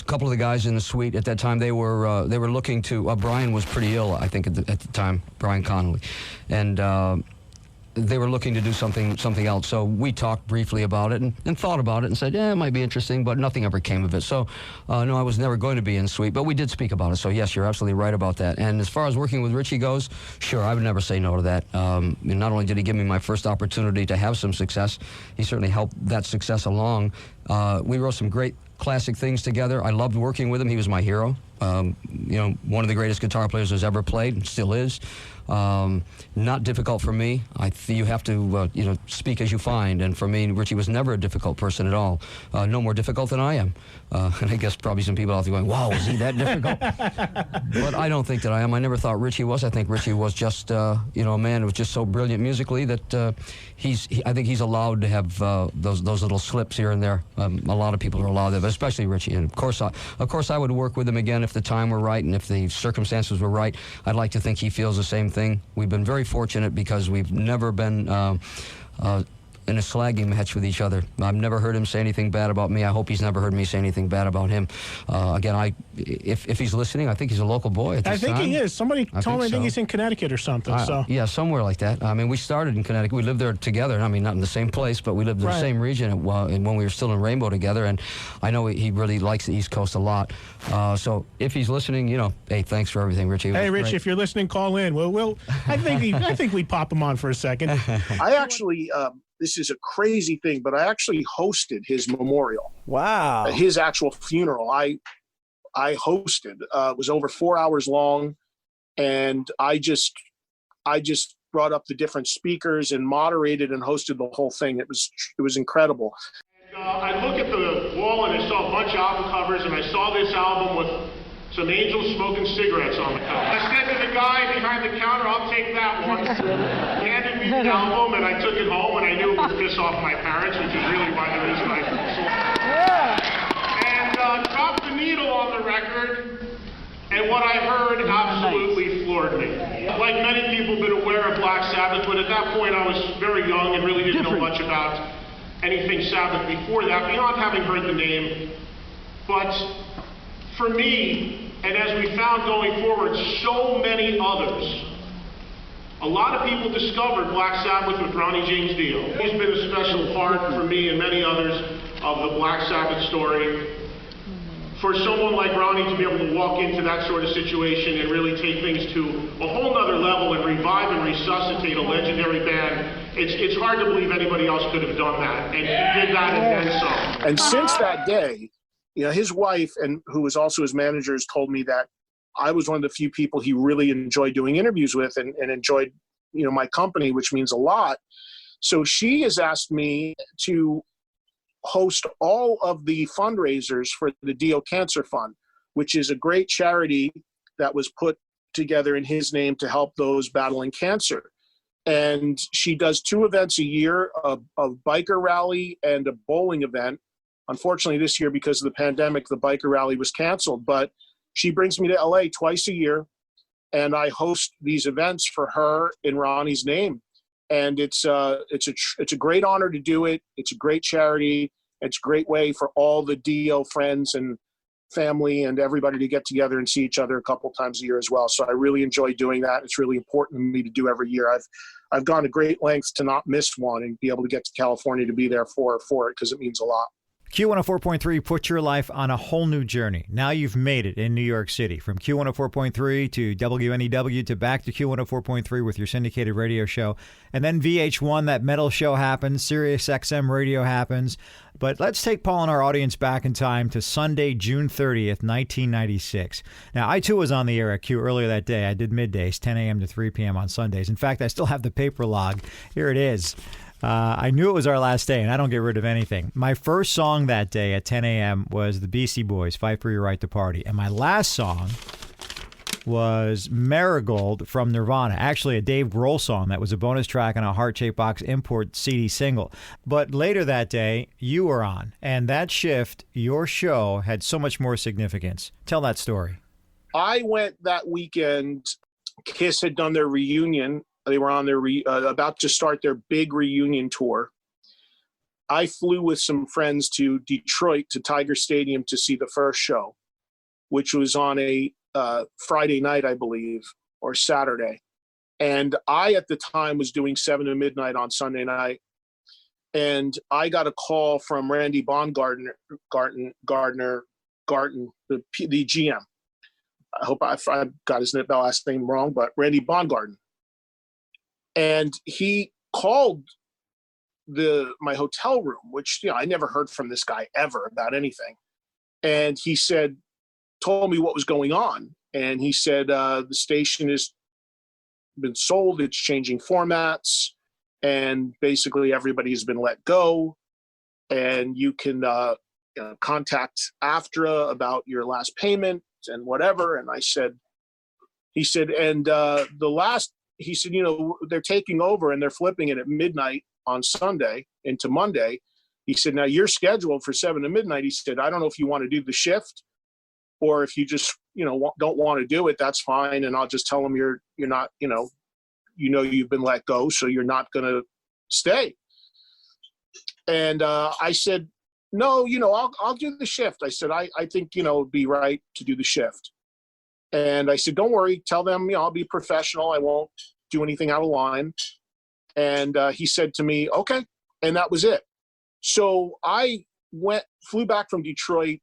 couple of the guys in the Suite at that time. They were looking to. Brian was pretty ill, I think, at the time. Brian Connolly, and they were looking to do something else. So we talked briefly about it and thought about it and said, yeah, it might be interesting, but nothing ever came of it. So no, I was never going to be in Sweet, but we did speak about it. So yes, you're absolutely right about that. And as far as working with Richie goes, sure, I would never say no to that. Not only did he give me my first opportunity to have some success, he certainly helped that success along. We wrote some great classic things together. I loved working with him. He was my hero. One of the greatest guitar players who's ever played, and still is. Not difficult for me. You have to, speak as you find. And for me, Richie was never a difficult person at all. No more difficult than I am. And I guess probably some people out there going, wow, is he that difficult? But I don't think that I am. I never thought Richie was. I think Richie was just, a man who was just so brilliant musically that I think he's allowed to have those little slips here and there. A lot of people are allowed that, but especially Richie. And of course I would work with him again if the time were right and if the circumstances were right. I'd like to think he feels the same thing. We've been very fortunate because we've never been in a slagging match with each other. I've never heard him say anything bad about me. I hope he's never heard me say anything bad about him. Again, if he's listening, I think he's a local boy at this time. I think he is. Somebody told me I think he's in Connecticut or something. Yeah, somewhere like that. We started in Connecticut. We lived there together. Not in the same place, but we lived in the same region when we were still in Rainbow together. And I know he really likes the East Coast a lot. So if he's listening, hey, thanks for everything, Richie. Hey, Rich, if you're listening, call in. I think we pop him on for a second. I actually. This is a crazy thing, but I actually hosted his memorial. Wow. His actual funeral. I I hosted. It was over 4 hours long, and I just brought up the different speakers and moderated and hosted the whole thing. It was incredible. I look at the wall and I saw a bunch of album covers, and I saw this album with some angels smoking cigarettes on the cover. I said to the guy behind the counter, "I'll take that one." He handed me the album, and I took it home, and I knew it would piss off my parents, which is really why the reason I and dropped the needle on the record. And what I heard absolutely floored me. Like many people, been aware of Black Sabbath, but at that point I was very young and really didn't know much about anything Sabbath before that, beyond having heard the name. But for me, and as we found going forward, so many others, a lot of people discovered Black Sabbath with Ronnie James Dio. He's been a special part for me and many others of the Black Sabbath story. For someone like Ronnie to be able to walk into that sort of situation and really take things to a whole nother level and revive and resuscitate a legendary band, it's hard to believe anybody else could have done that. And he did that and then some. And since that day, his wife, and who was also his manager, has told me that I was one of the few people he really enjoyed doing interviews with and enjoyed, my company, which means a lot. So she has asked me to host all of the fundraisers for the Dio Cancer Fund, which is a great charity that was put together in his name to help those battling cancer. And she does 2 events a year, a biker rally and a bowling event. Unfortunately, this year, because of the pandemic, the biker rally was canceled, but she brings me to LA twice a year, and I host these events for her in Ronnie's name. And it's a great honor to do it. It's a great charity. It's a great way for all the Dio friends and family and everybody to get together and see each other a couple times a year as well. So I really enjoy doing that. It's really important to me to do every year. I've gone to great lengths to not miss one and be able to get to California to be there for it because it means a lot. Q104.3 put your life on a whole new journey. Now you've made it in New York City. From Q104.3 to WNEW to back to Q104.3 with your syndicated radio show. And then VH1, that metal show happens. SiriusXM radio happens. But let's take Paul and our audience back in time to Sunday, June 30th, 1996. Now, I too was on the air at Q earlier that day. I did middays, 10 a.m. to 3 p.m. on Sundays. In fact, I still have the paper log. Here it is. I knew it was our last day, and I don't get rid of anything. My first song that day at 10 a.m. was the Beastie Boys, Fight for Your Right to Party. And my last song was Marigold from Nirvana, actually a Dave Grohl song that was a bonus track on a Heart-Shaped Box import CD single. But later that day, you were on, and that shift, your show, had so much more significance. Tell that story. I went that weekend. KISS had done their reunion. They were on their about to start their big reunion tour. I flew with some friends to Detroit to Tiger Stadium to see the first show, which was on a Friday night, I believe, or Saturday. And I, at the time, was doing 7 to midnight on Sunday night. And I got a call from Randy Baumgartner, the GM. I hope I got his last name wrong, but Randy Baumgartner. And he called my hotel room, which, I never heard from this guy ever about anything. And he told me what was going on. And he said, the station has been sold. It's changing formats. And basically everybody has been let go. And you can contact AFTRA about your last payment and whatever. And he said, they're taking over and they're flipping it at midnight on Sunday into Monday. He said, now you're scheduled for 7 to midnight. He said, I don't know if you want to do the shift or if you just, don't want to do it, that's fine. And I'll just tell them you're not, you've been let go, so you're not going to stay. And I said, no, I'll do the shift. I said, I think, it'd be right to do the shift. And I said, don't worry, tell them, I'll be professional. I won't do anything out of line. And he said to me, okay. And that was it. So I flew back from Detroit,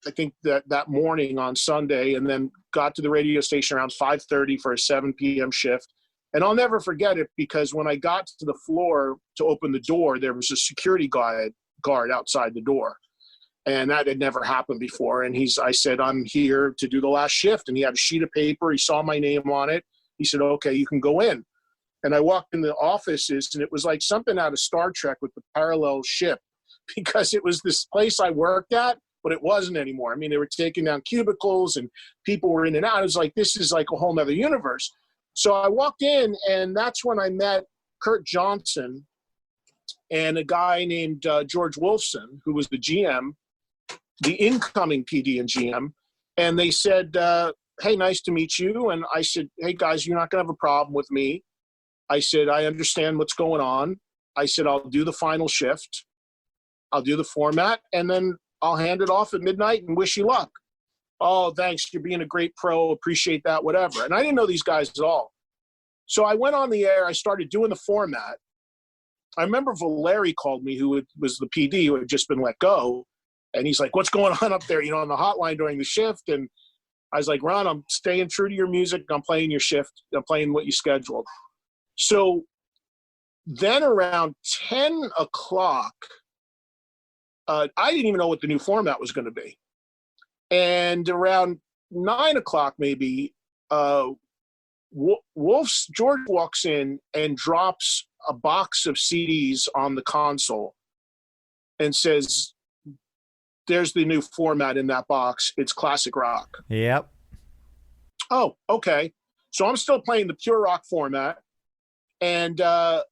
I think that morning on Sunday, and then got to the radio station around 5:30 for a 7 p.m. shift. And I'll never forget it because when I got to the floor to open the door, there was a security guard outside the door. And that had never happened before. And I said, I'm here to do the last shift. And he had a sheet of paper. He saw my name on it. He said, okay, you can go in. And I walked in the offices, and it was like something out of Star Trek with the parallel ship, because it was this place I worked at, but it wasn't anymore. I mean, they were taking down cubicles and people were in and out. It was like, this is like a whole nother universe. So I walked in, and that's when I met Kurt Johnson and a guy named George Wolfson, who was the GM, the incoming PD and GM. And they said, hey, nice to meet you. And I said, hey, guys, you're not going to have a problem with me. I said, I understand what's going on. I said, I'll do the final shift. I'll do the format, and then I'll hand it off at midnight and wish you luck. Oh, thanks. You're being a great pro. Appreciate that, whatever. And I didn't know these guys at all. So I went on the air. I started doing the format. I remember Valeri called me, who was the PD who had just been let go. And he's like, what's going on up there, on the hotline during the shift? And I was like, Ron, I'm staying true to your music. I'm playing your shift. I'm playing what you scheduled. So then around 10 o'clock, I didn't even know what the new format was going to be. And around 9 o'clock, maybe, George walks in and drops a box of CDs on the console and says, there's the new format in that box. It's classic rock. Yep. Oh, okay. So I'm still playing the pure rock format. And a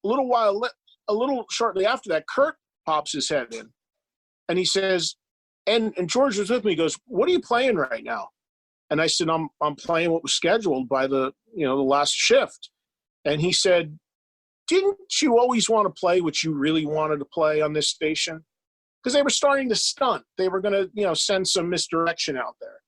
little shortly after that, Kurt pops his head in. And he says, and George was with me. He goes, what are you playing right now? And I said, I'm playing what was scheduled by the last shift. And he said, didn't you always want to play what you really wanted to play on this station? Because they were starting to stunt. They were going to, send some misdirection out there.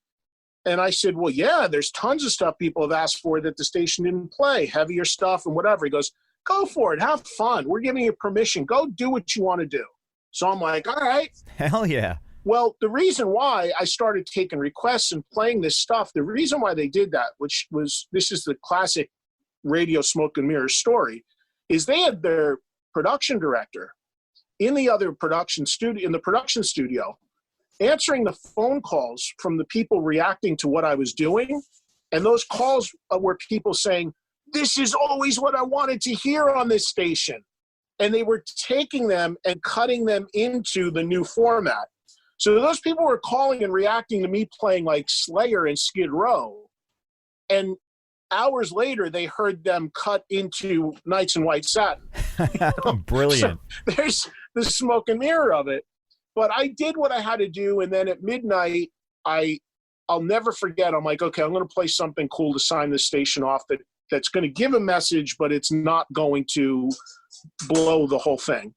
And I said, well, yeah, there's tons of stuff people have asked for that the station didn't play, heavier stuff and whatever. He goes, go for it. Have fun. We're giving you permission. Go do what you want to do. So I'm like, all right. Hell yeah. Well, the reason why I started taking requests and playing this stuff, the reason why they did that, this is the classic radio smoke and mirrors story, is they had their production director in the production studio, answering the phone calls from the people reacting to what I was doing. And those calls were people saying, this is always what I wanted to hear on this station. And they were taking them and cutting them into the new format. So those people were calling and reacting to me playing like Slayer and Skid Row. And hours later, they heard them cut into Nights in White Satin. Brilliant. So there's the smoke and mirror of it. But I did what I had to do. And then at midnight, I'll never forget. I'm like, okay, I'm going to play something cool to sign this station off that's going to give a message, but it's not going to blow the whole thing.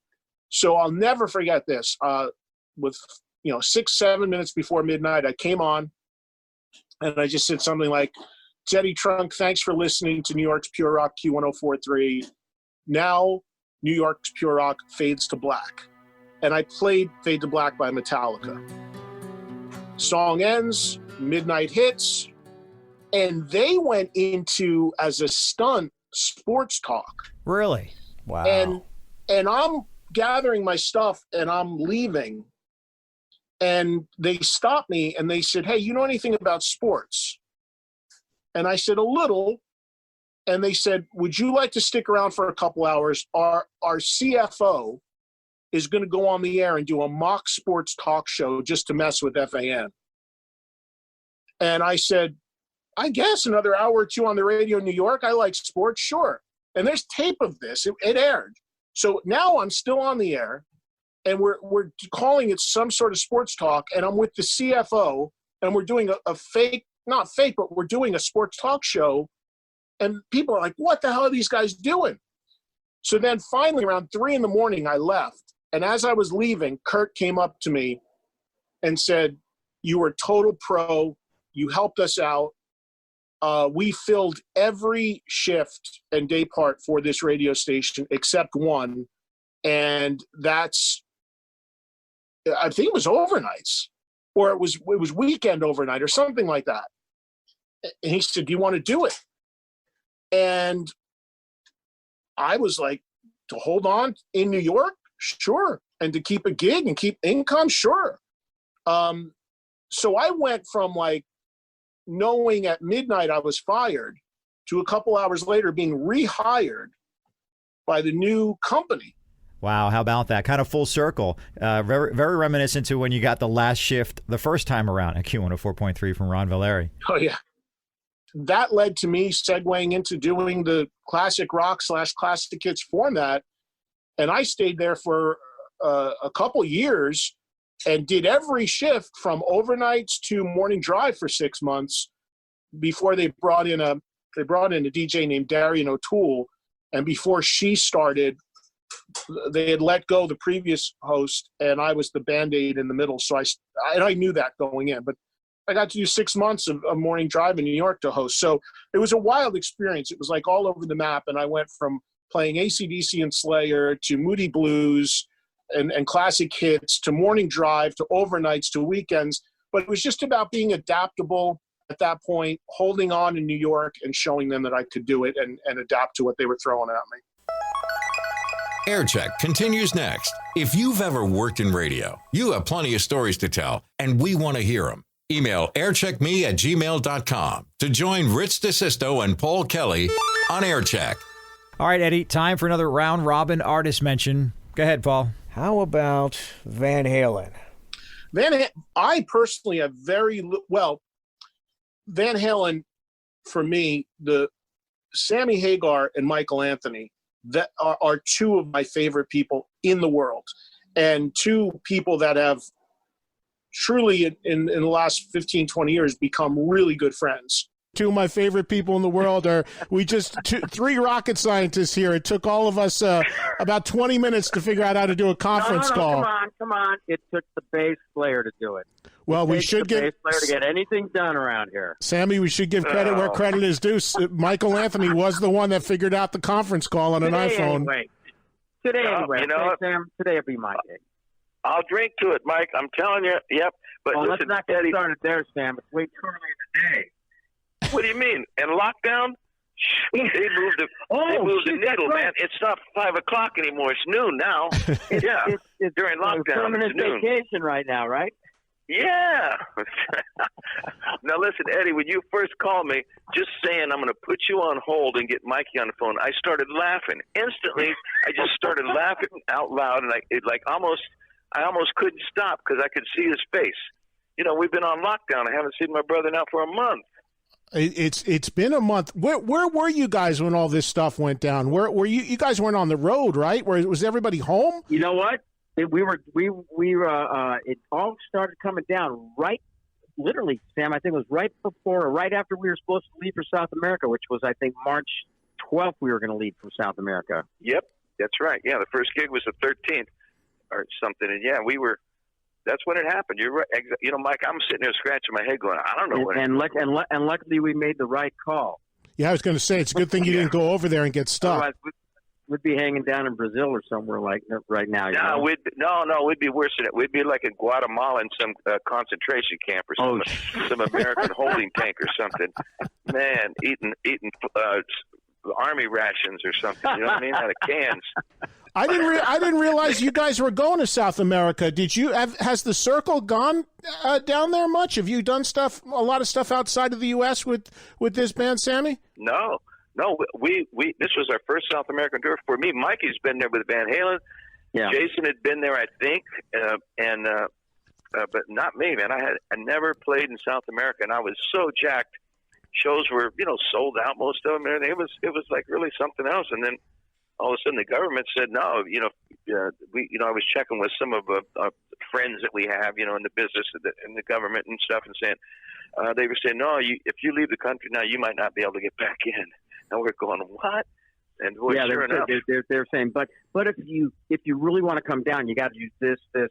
So I'll never forget this. With 6-7 minutes before midnight, I came on and I just said something like, Teddy Trunk, thanks for listening to New York's Pure Rock Q1043. Now New York's Pure Rock fades to black. And I played Fade to Black by Metallica. Song ends, midnight hits, and they went into, as a stunt, sports talk. Really? Wow. And I'm gathering my stuff and I'm leaving. And they stopped me and they said, hey, you know anything about sports? And I said, a little. And they said, would you like to stick around for a couple hours? Our CFO is going to go on the air and do a mock sports talk show just to mess with FAN. And I said, I guess another hour or two on the radio in New York. I like sports, sure. And there's tape of this. It aired. So now I'm still on the air, and we're calling it some sort of sports talk, and I'm with the CFO, and we're doing a fake, not fake, but we're doing a sports talk show, and people are like, what the hell are these guys doing? So then finally around 3 a.m, I left. And as I was leaving, Kurt came up to me and said, you were total pro. You helped us out. We filled every shift and day part for this radio station except one. And that's, I think it was overnights, or it was weekend overnight or something like that. And he said, do you want to do it? And I was like, to hold on in New York? Sure. And to keep a gig and keep income? Sure. So I went from like knowing at midnight I was fired to a couple hours later being rehired by the new company. Wow, how about that? Kind of full circle. Very, very reminiscent to when you got the last shift the first time around at Q104.3 from Ron Valeri. Oh, yeah. That led to me segueing into doing the classic rock / classic hits format. And I stayed there for a couple years and did every shift from overnights to morning drive for 6 months before they brought in a DJ named Darian O'Toole. And before she started, they had let go the previous host, and I was the Band-Aid in the middle. So I knew that going in, but I got to do 6 months of morning drive in New York to host. So it was a wild experience. It was like all over the map. And I went from playing AC/DC and Slayer to Moody Blues and classic hits to morning drive to overnights to weekends. But it was just about being adaptable at that point, holding on in New York and showing them that I could do it and adapt to what they were throwing at me. Aircheck continues next. If you've ever worked in radio, you have plenty of stories to tell, and we want to hear them. Email aircheckme@gmail.com to join Rich DeSisto and Paul Kelly on Aircheck. All right, Eddie, time for another round robin artist mention. Go ahead, Paul. How about Van Halen? I personally have Van Halen, for me, the Sammy Hagar and Michael Anthony, that are two of my favorite people in the world, and two people that have truly in the last 15, 20 years become really good friends. Two of my favorite people in the world are three rocket scientists here. It took all of us about 20 minutes to figure out how to do a conference call. Come on. It took the bass player to do it. Well, we should give bass player to get anything done around here. Sammy, we should give credit where credit is due. Michael Anthony was the one that figured out the conference call on an iPhone. Today, you know, Sam, today will be my day. I'll drink to it, Mike. I'm telling you. Yep. But let's listen, not get Eddie, started there, Sam. It's way too early in the day. What do you mean? In lockdown? They moved the needle, man. It's not 5 o'clock anymore. It's noon now. It's during lockdown. Permanent it's noon. vacation right now, right? Yeah. Now listen, Eddie, when you first called me, just saying I'm going to put you on hold and get Mikey on the phone, I started laughing. Instantly, I just started laughing out loud, and I almost couldn't stop because I could see his face. You know, we've been on lockdown. I haven't seen my brother now for a month. It's been a month. Where were you guys when all this stuff went down? Where were you? You guys weren't on the road, right? Was everybody home? You know what? It all started coming down literally, Sam. I think it was right after we were supposed to leave for South America, which was, I think, March 12th. We were going to leave for South America. Yep, that's right. Yeah, the first gig was the 13th or something, and yeah, we were. That's when it happened. You're right. You know, Mike, I'm sitting there scratching my head going, I don't know what happened. And luckily we made the right call. Yeah, I was going to say, it's a good thing you didn't go over there and get stuck. Otherwise, we'd be hanging down in Brazil or somewhere like that right now. No, we'd be worse than it. We'd be like in Guatemala in some concentration camp or some American holding tank or something. Man, eating army rations or something. You know what I mean? Out of cans. I didn't realize you guys were going to South America. Did you? Has the circle gone down there much? Have you done a lot of stuff outside of the U.S. with this band, Sammy? No. We this was our first South American tour. For me, Mikey's been there with Van Halen. Yeah. Jason had been there, I think, but not me, man. I never played in South America, and I was so jacked. Shows were, sold out, most of them, and it was like really something else. And then all of a sudden, the government said no. I was checking with some of our friends that we have, in the business and the government and stuff, and saying they were saying no. If you leave the country now, you might not be able to get back in. And we're going, what? And boy, yeah, sure enough, they're saying, but if you really want to come down, you got to use this, that,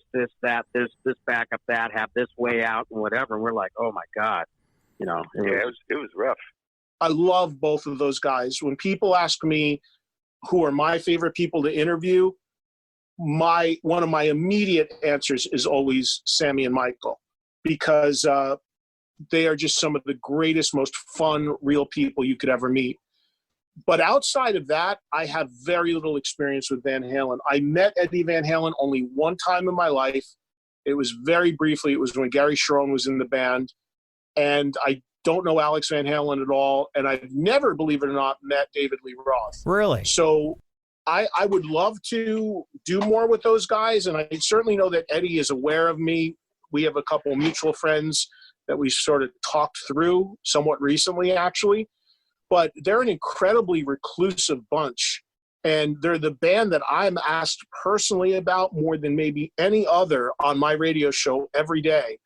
this backup, that, have this way out, and whatever. And we're like, oh my God, it was rough. I love both of those guys. When people ask me who are my favorite people to interview, one of my immediate answers is always Sammy and Michael, because they are just some of the greatest, most fun, real people you could ever meet. But outside of that, I have very little experience with Van Halen. I met Eddie Van Halen only one time in my life. It was very briefly. It was when Gary Sharon was in the band. And I don't know Alex Van Halen at all. And I've never, believe it or not, met David Lee Roth. Really? So I would love to do more with those guys. And I certainly know that Eddie is aware of me. We have a couple of mutual friends that we sort of talked through somewhat recently, actually. But they're an incredibly reclusive bunch. And they're the band that I'm asked personally about more than maybe any other on my radio show every day.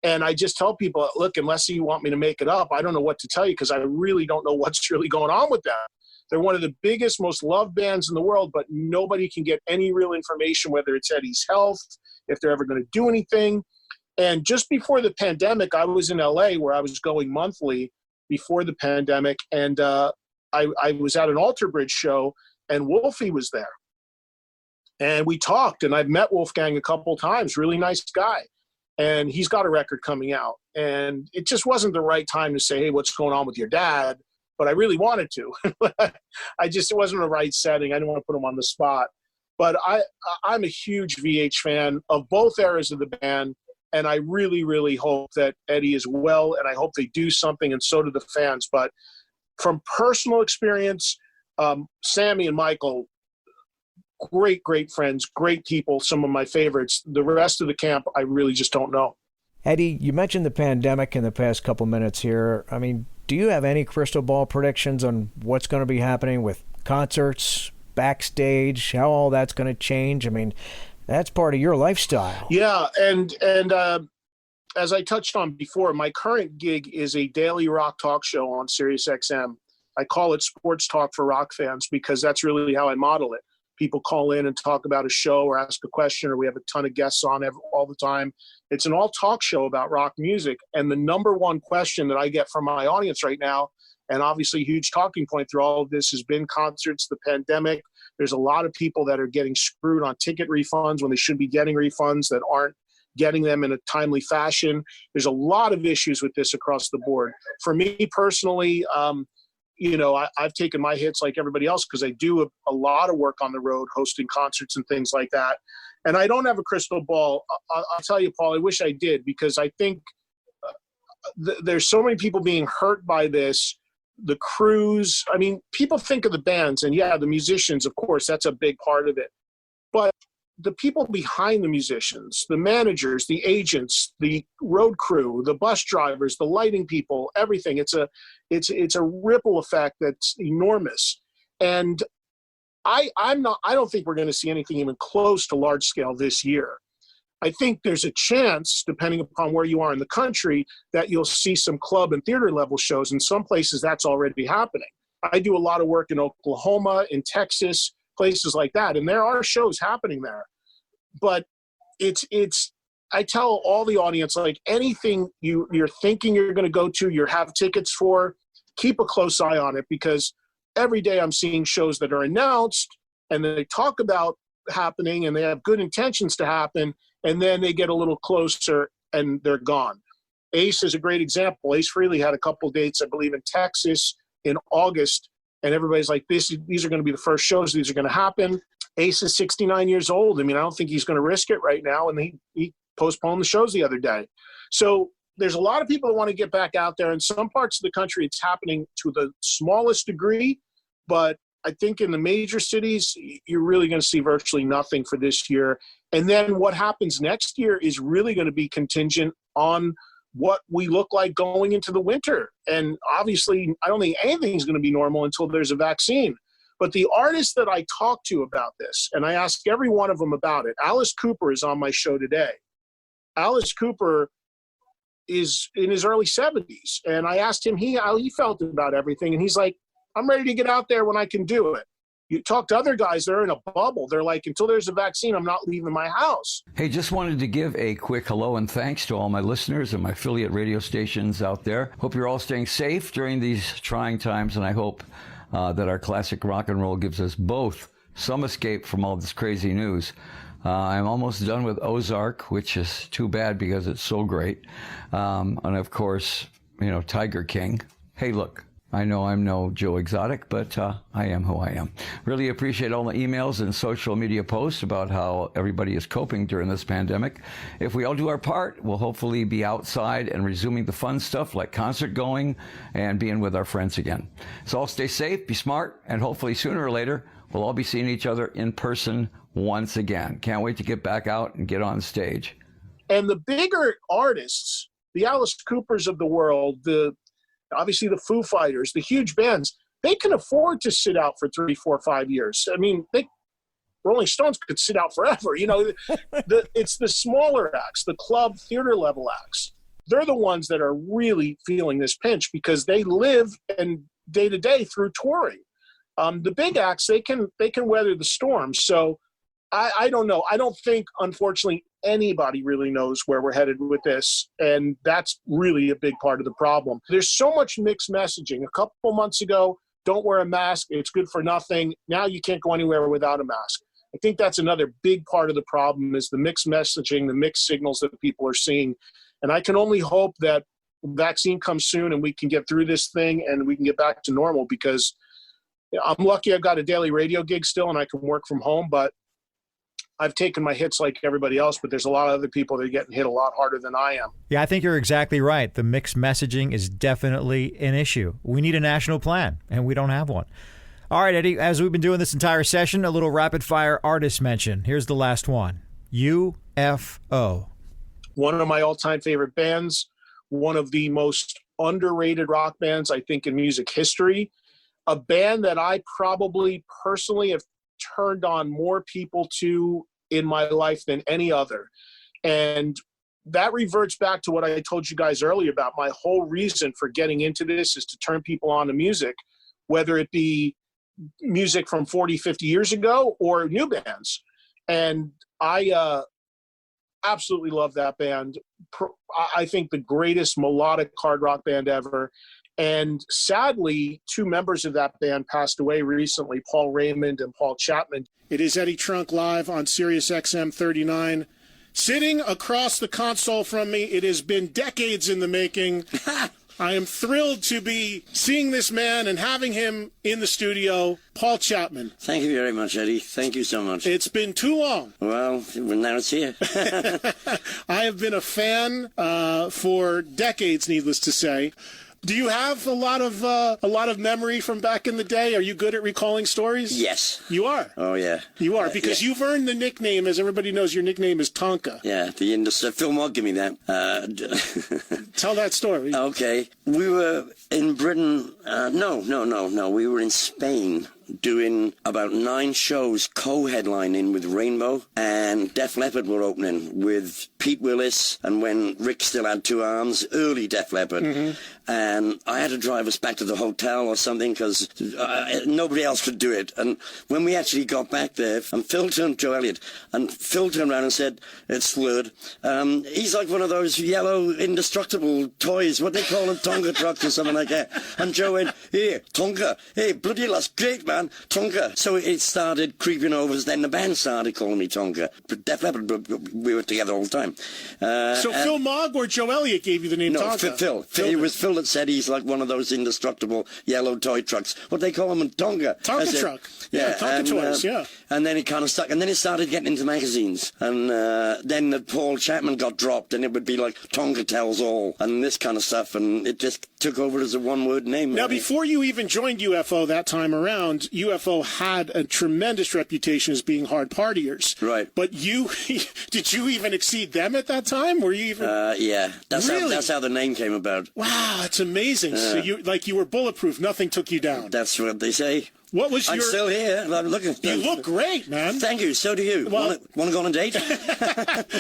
And I just tell people, look, unless you want me to make it up, I don't know what to tell you because I really don't know what's really going on with them. They're one of the biggest, most loved bands in the world, but nobody can get any real information, whether it's Eddie's health, if they're ever going to do anything. And just before the pandemic, I was in LA where I was going monthly before the pandemic. And I was at an Alter Bridge show and Wolfie was there. And we talked, and I've met Wolfgang a couple times, really nice guy. And he's got a record coming out. And it just wasn't the right time to say, hey, what's going on with your dad? But I really wanted to. It wasn't the right setting. I didn't want to put him on the spot. But I'm a huge VH fan of both eras of the band. And I really, really hope that Eddie is well, and I hope they do something, and so do the fans. But from personal experience, Sammy and Michael, great friends, great people, some of my favorites. The rest of the camp, I really just don't know. Eddie, you mentioned the pandemic in the past couple minutes here. I mean, do you have any crystal ball predictions on what's going to be happening with concerts, backstage, how all that's going to change? I mean, that's part of your lifestyle. Yeah, and as I touched on before, my current gig is a daily rock talk show on SiriusXM. I call it sports talk for rock fans because that's really how I model it. People call in and talk about a show or ask a question, or we have a ton of guests on all the time. It's an all-talk show about rock music. And the number one question that I get from my audience right now, and obviously a huge talking point through all of this, has been concerts, the pandemic. There's a lot of people that are getting screwed on ticket refunds when they should be getting refunds that aren't getting them in a timely fashion. There's a lot of issues with this across the board. For me personally, I've taken my hits like everybody else because I do a lot of work on the road, hosting concerts and things like that. And I don't have a crystal ball. I'll tell you, Paul, I wish I did, because I think there's so many people being hurt by this. The crews, I mean, people think of the bands, and yeah, the musicians, of course, that's a big part of it. But the people behind the musicians, the managers, the agents, the road crew, the bus drivers, the lighting people, everything. It's a ripple effect that's enormous. And I don't think we're going to see anything even close to large scale this year. I think there's a chance, depending upon where you are in the country, that you'll see some club and theater level shows. In some places, that's already happening. I do a lot of work in Oklahoma, in Texas, places like that, and there are shows happening there. But I tell all the audience, like, anything you're thinking you're going to go to, you have tickets for, keep a close eye on it, because every day I'm seeing shows that are announced and they talk about happening and they have good intentions to happen, and then they get a little closer and they're gone. Ace is a great example. Ace Frehley had a couple dates, I believe, in Texas in August, and everybody's like, these are going to be the first shows. These are going to happen. Ace is 69 years old. I mean, I don't think he's going to risk it right now, and he postponed the shows the other day. So there's a lot of people that want to get back out there. In some parts of the country, it's happening to the smallest degree, but I think in the major cities, you're really going to see virtually nothing for this year. And then what happens next year is really going to be contingent on what we look like going into the winter. And obviously, I don't think anything's going to be normal until there's a vaccine. But the artists that I talk to about this, and I ask every one of them about it, Alice Cooper is on my show today. Alice Cooper is in his early 70s. And I asked him how he felt about everything. And he's like, I'm ready to get out there when I can do it. You talk to other guys, they're in a bubble. They're like, until there's a vaccine, I'm not leaving my house. Hey, just wanted to give a quick hello and thanks to all my listeners and my affiliate radio stations out there. Hope you're all staying safe during these trying times, and I hope that our classic rock and roll gives us both some escape from all this crazy news. I'm almost done with Ozark, which is too bad because it's so great. And of course, Tiger King. Hey, look. I know I'm no Joe Exotic, but I am who I am. Really appreciate all the emails and social media posts about how everybody is coping during this pandemic. If we all do our part, we'll hopefully be outside and resuming the fun stuff like concert going and being with our friends again. So all stay safe, be smart, and hopefully sooner or later, we'll all be seeing each other in person once again. Can't wait to get back out and get on stage. And the bigger artists, the Alice Coopers of the world, obviously the Foo Fighters, the huge bands, they can afford to sit out for 3, 4, 5 years. I mean, Rolling Stones could sit out forever. You know, it's the smaller acts, the club theater level acts. They're the ones that are really feeling this pinch because they live and day to day through touring. The big acts, they can weather the storm. So I don't know. I don't think, unfortunately, anybody really knows where we're headed with this. And that's really a big part of the problem. There's so much mixed messaging. A couple months ago, don't wear a mask. It's good for nothing. Now you can't go anywhere without a mask. I think that's another big part of the problem is the mixed messaging, the mixed signals that people are seeing. And I can only hope that vaccine comes soon and we can get through this thing and we can get back to normal because I'm lucky I've got a daily radio gig still and I can work from home, but I've taken my hits like everybody else, but there's a lot of other people that are getting hit a lot harder than I am. Yeah, I think you're exactly right. The mixed messaging is definitely an issue. We need a national plan, and we don't have one. All right, Eddie, as we've been doing this entire session, a little rapid-fire artist mention. Here's the last one. UFO. One of my all-time favorite bands, one of the most underrated rock bands, I think, in music history. A band that I probably personally have turned on more people to in my life than any other. And that reverts back to what I told you guys earlier about my whole reason for getting into this is to turn people on to music, whether it be music from 40, 50 years ago or new bands. And I absolutely love that band. I think the greatest melodic hard rock band ever. And sadly, 2 members of that band passed away recently, Paul Raymond and Paul Chapman. It is Eddie Trunk live on SiriusXM 39. Sitting across the console from me, it has been decades in the making. I am thrilled to be seeing this man and having him in the studio, Paul Chapman. Thank you very much, Eddie. Thank you so much. It's been too long. Well, now it's here. I have been a fan for decades, needless to say. Do you have a lot of memory from back in the day? Are you good at recalling stories? Yes. You are? Oh, yeah. You are, because you've earned the nickname, as everybody knows, your nickname is Tonka. Yeah, the industry. Phil Mogg give me that. Tell that story. Okay. We were in Britain. No. We were in Spain doing about 9 shows co-headlining with Rainbow, and Def Leppard were opening with Pete Willis, and when Rick still had 2 arms, early Def Leppard. Mm-hmm. And I had to drive us back to the hotel or something because nobody else could do it. And when we actually got back there, and Phil turned Joe Elliott, and Phil turned around and said, it's slurred, he's like one of those yellow indestructible toys, what they call them, Tonka trucks or something like that. And Joe went, here, Tonka, hey, bloody that's great, man, Tonka. So it started creeping over, then the band started calling me Tonka. But Def Leppard, we were together all the time. So Phil Mogg or Joe Elliott gave you the name Tonka? No, Phil. It was Phil that said he's like one of those indestructible yellow toy trucks. What they call them, Tonka. Tonka truck. Yeah, Tonka toys, yeah. And then it kind of stuck. And then it started getting into magazines. And then Paul Chapman got dropped, and it would be like Tonka Tells All and this kind of stuff. And it just took over as a one-word name. Now, before you even joined UFO that time around, UFO had a tremendous reputation as being hard partiers. Right. But did you even exceed them at that time? Were you even? Yeah. Really? That's how the name came about. Wow, that's amazing. So you were bulletproof. Nothing took you down. That's what they say. What was I'm still here. I'm looking. You look great, man. Thank you. So do you. Well, want to go on a date?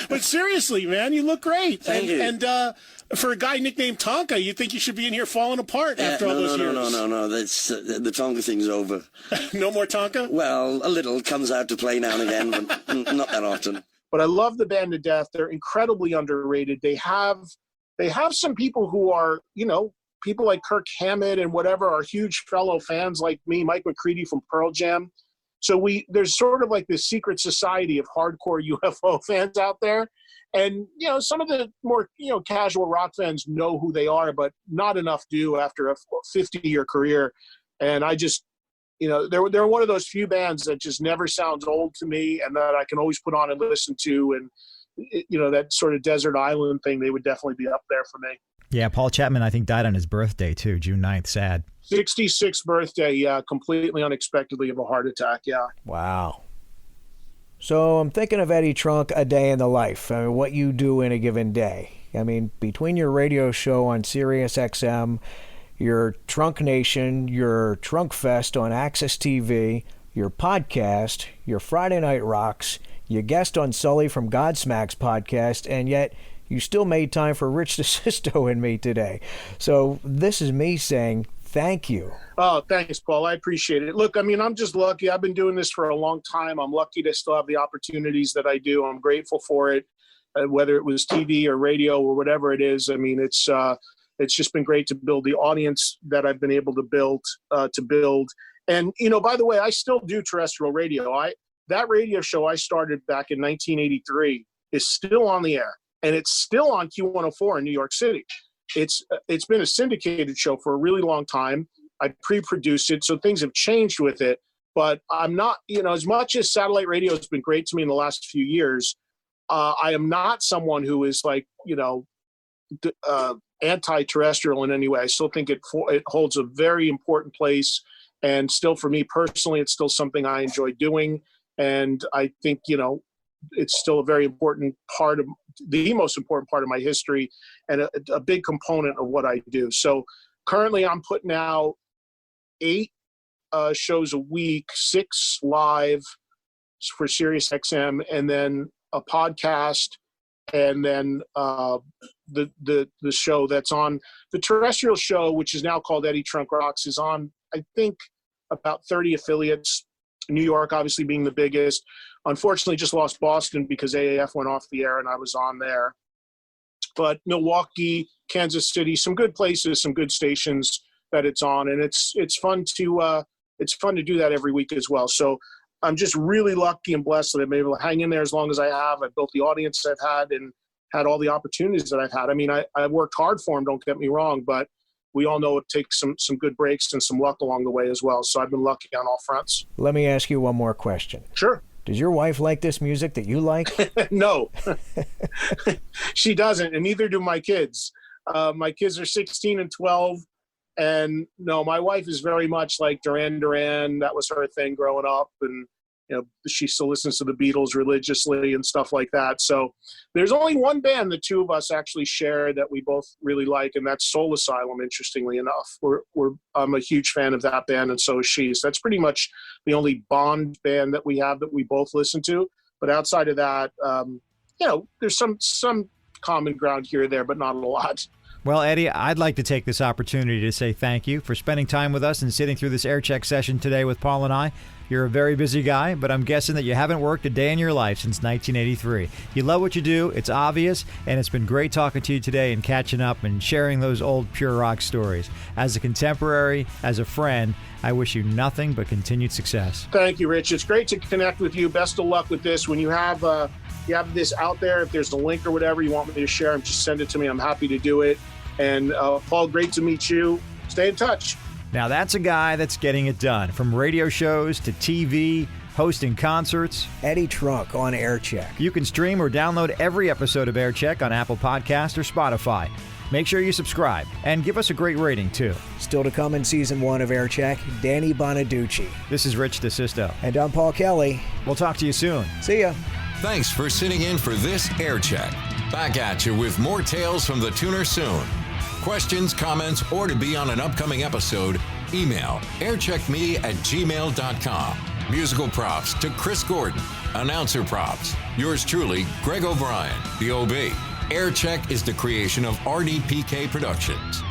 But seriously, man, you look great. Thank you. And for a guy nicknamed Tonka, you think you should be in here falling apart after all those years. No. That's, the Tonka thing's over. No more Tonka? Well, a little comes out to play now and again, but not that often. But I love the band to death. They're incredibly underrated. They have some people who are, people like Kirk Hammett and whatever are huge fellow fans like me, Mike McCready from Pearl Jam. So there's sort of like this secret society of hardcore UFO fans out there. And, some of the more, casual rock fans know who they are, but not enough do after a 50-year career. And I just, they're one of those few bands that just never sounds old to me and that I can always put on and listen to. And, that sort of desert island thing, they would definitely be up there for me. Yeah, Paul Chapman, I think, died on his birthday, too, June 9th. Sad. 66th birthday, yeah, completely unexpectedly of a heart attack, yeah. Wow. So I'm thinking of Eddie Trunk, a day in the life. I mean, what you do in a given day. I mean, between your radio show on SiriusXM, your Trunk Nation, your Trunk Fest on Access TV, your podcast, your Friday Night Rocks, your guest on Sully from Godsmack's podcast, and yet you still made time for Rich DeSisto and me today. So this is me saying thank you. Oh, thanks, Paul. I appreciate it. Look, I mean, I'm just lucky. I've been doing this for a long time. I'm lucky to still have the opportunities that I do. I'm grateful for it, whether it was TV or radio or whatever it is. I mean, it's just been great to build the audience that I've been able to build. And, by the way, I still do terrestrial radio. That radio show I started back in 1983 is still on the air, and it's still on Q104 in New York City. It's been a syndicated show for a really long time. I pre-produced it, so things have changed with it. But I'm not, as much as satellite radio has been great to me in the last few years, I am not someone who is like, anti-terrestrial in any way. I still think it holds a very important place. And still, for me personally, it's still something I enjoy doing. And I think, it's still a very important part of the most important part of my history and a big component of what I do. So currently I'm putting out 8 shows a week, 6 live for SiriusXM, and then a podcast, and then the show that's on the terrestrial show, which is now called Eddie Trunk Rocks, is on, I think, about 30 affiliates. New York obviously being the biggest. Unfortunately, just lost Boston because AAF went off the air and I was on there. But Milwaukee, Kansas City, some good places, some good stations that it's on, and it's fun to do that every week as well. So I'm just really lucky and blessed that I've been able to hang in there as long as I have. I've built the audience I've had and had all the opportunities that I've had. I mean, I worked hard for them, don't get me wrong, but we all know it takes some good breaks and some luck along the way as well. So I've been lucky on all fronts. Let me ask you one more question. Sure. Does your wife like this music that you like? No, she doesn't, and neither do my kids. My kids are 16 and 12, and no, my wife is very much like Duran Duran. That was her thing growing up, and she still listens to the Beatles religiously and stuff like that. So there's only one band the two of us actually share that we both really like, and that's Soul Asylum, interestingly enough. I'm a huge fan of that band, and so is she. So that's pretty much the only bond band that we have that we both listen to. But outside of that, there's some common ground here or there, but not a lot. Well, Eddie, I'd like to take this opportunity to say thank you for spending time with us and sitting through this air check session today with Paul and I. You're a very busy guy, but I'm guessing that you haven't worked a day in your life since 1983. You love what you do, it's obvious, and it's been great talking to you today and catching up and sharing those old pure rock stories. As a contemporary, as a friend, I wish you nothing but continued success. Thank you, Rich. It's great to connect with you. Best of luck with this. When you have this out there, if there's a link or whatever you want me to share, just send it to me. I'm happy to do it. And Paul, great to meet you. Stay in touch. Now that's a guy that's getting it done. From radio shows to TV, hosting concerts. Eddie Trunk on Aircheck. You can stream or download every episode of Aircheck on Apple Podcasts or Spotify. Make sure you subscribe and give us a great rating, too. Still to come in Season 1 of Aircheck, Danny Bonaducci. This is Rich DeSisto. And I'm Paul Kelly. We'll talk to you soon. See ya. Thanks for sitting in for this Aircheck. Back at you with more tales from the tuner soon. Questions, comments, or to be on an upcoming episode, email aircheckme@gmail.com. Musical props to Chris Gordon. Announcer props. Yours truly, Greg O'Brien, the OB. Aircheck is the creation of RDPK Productions.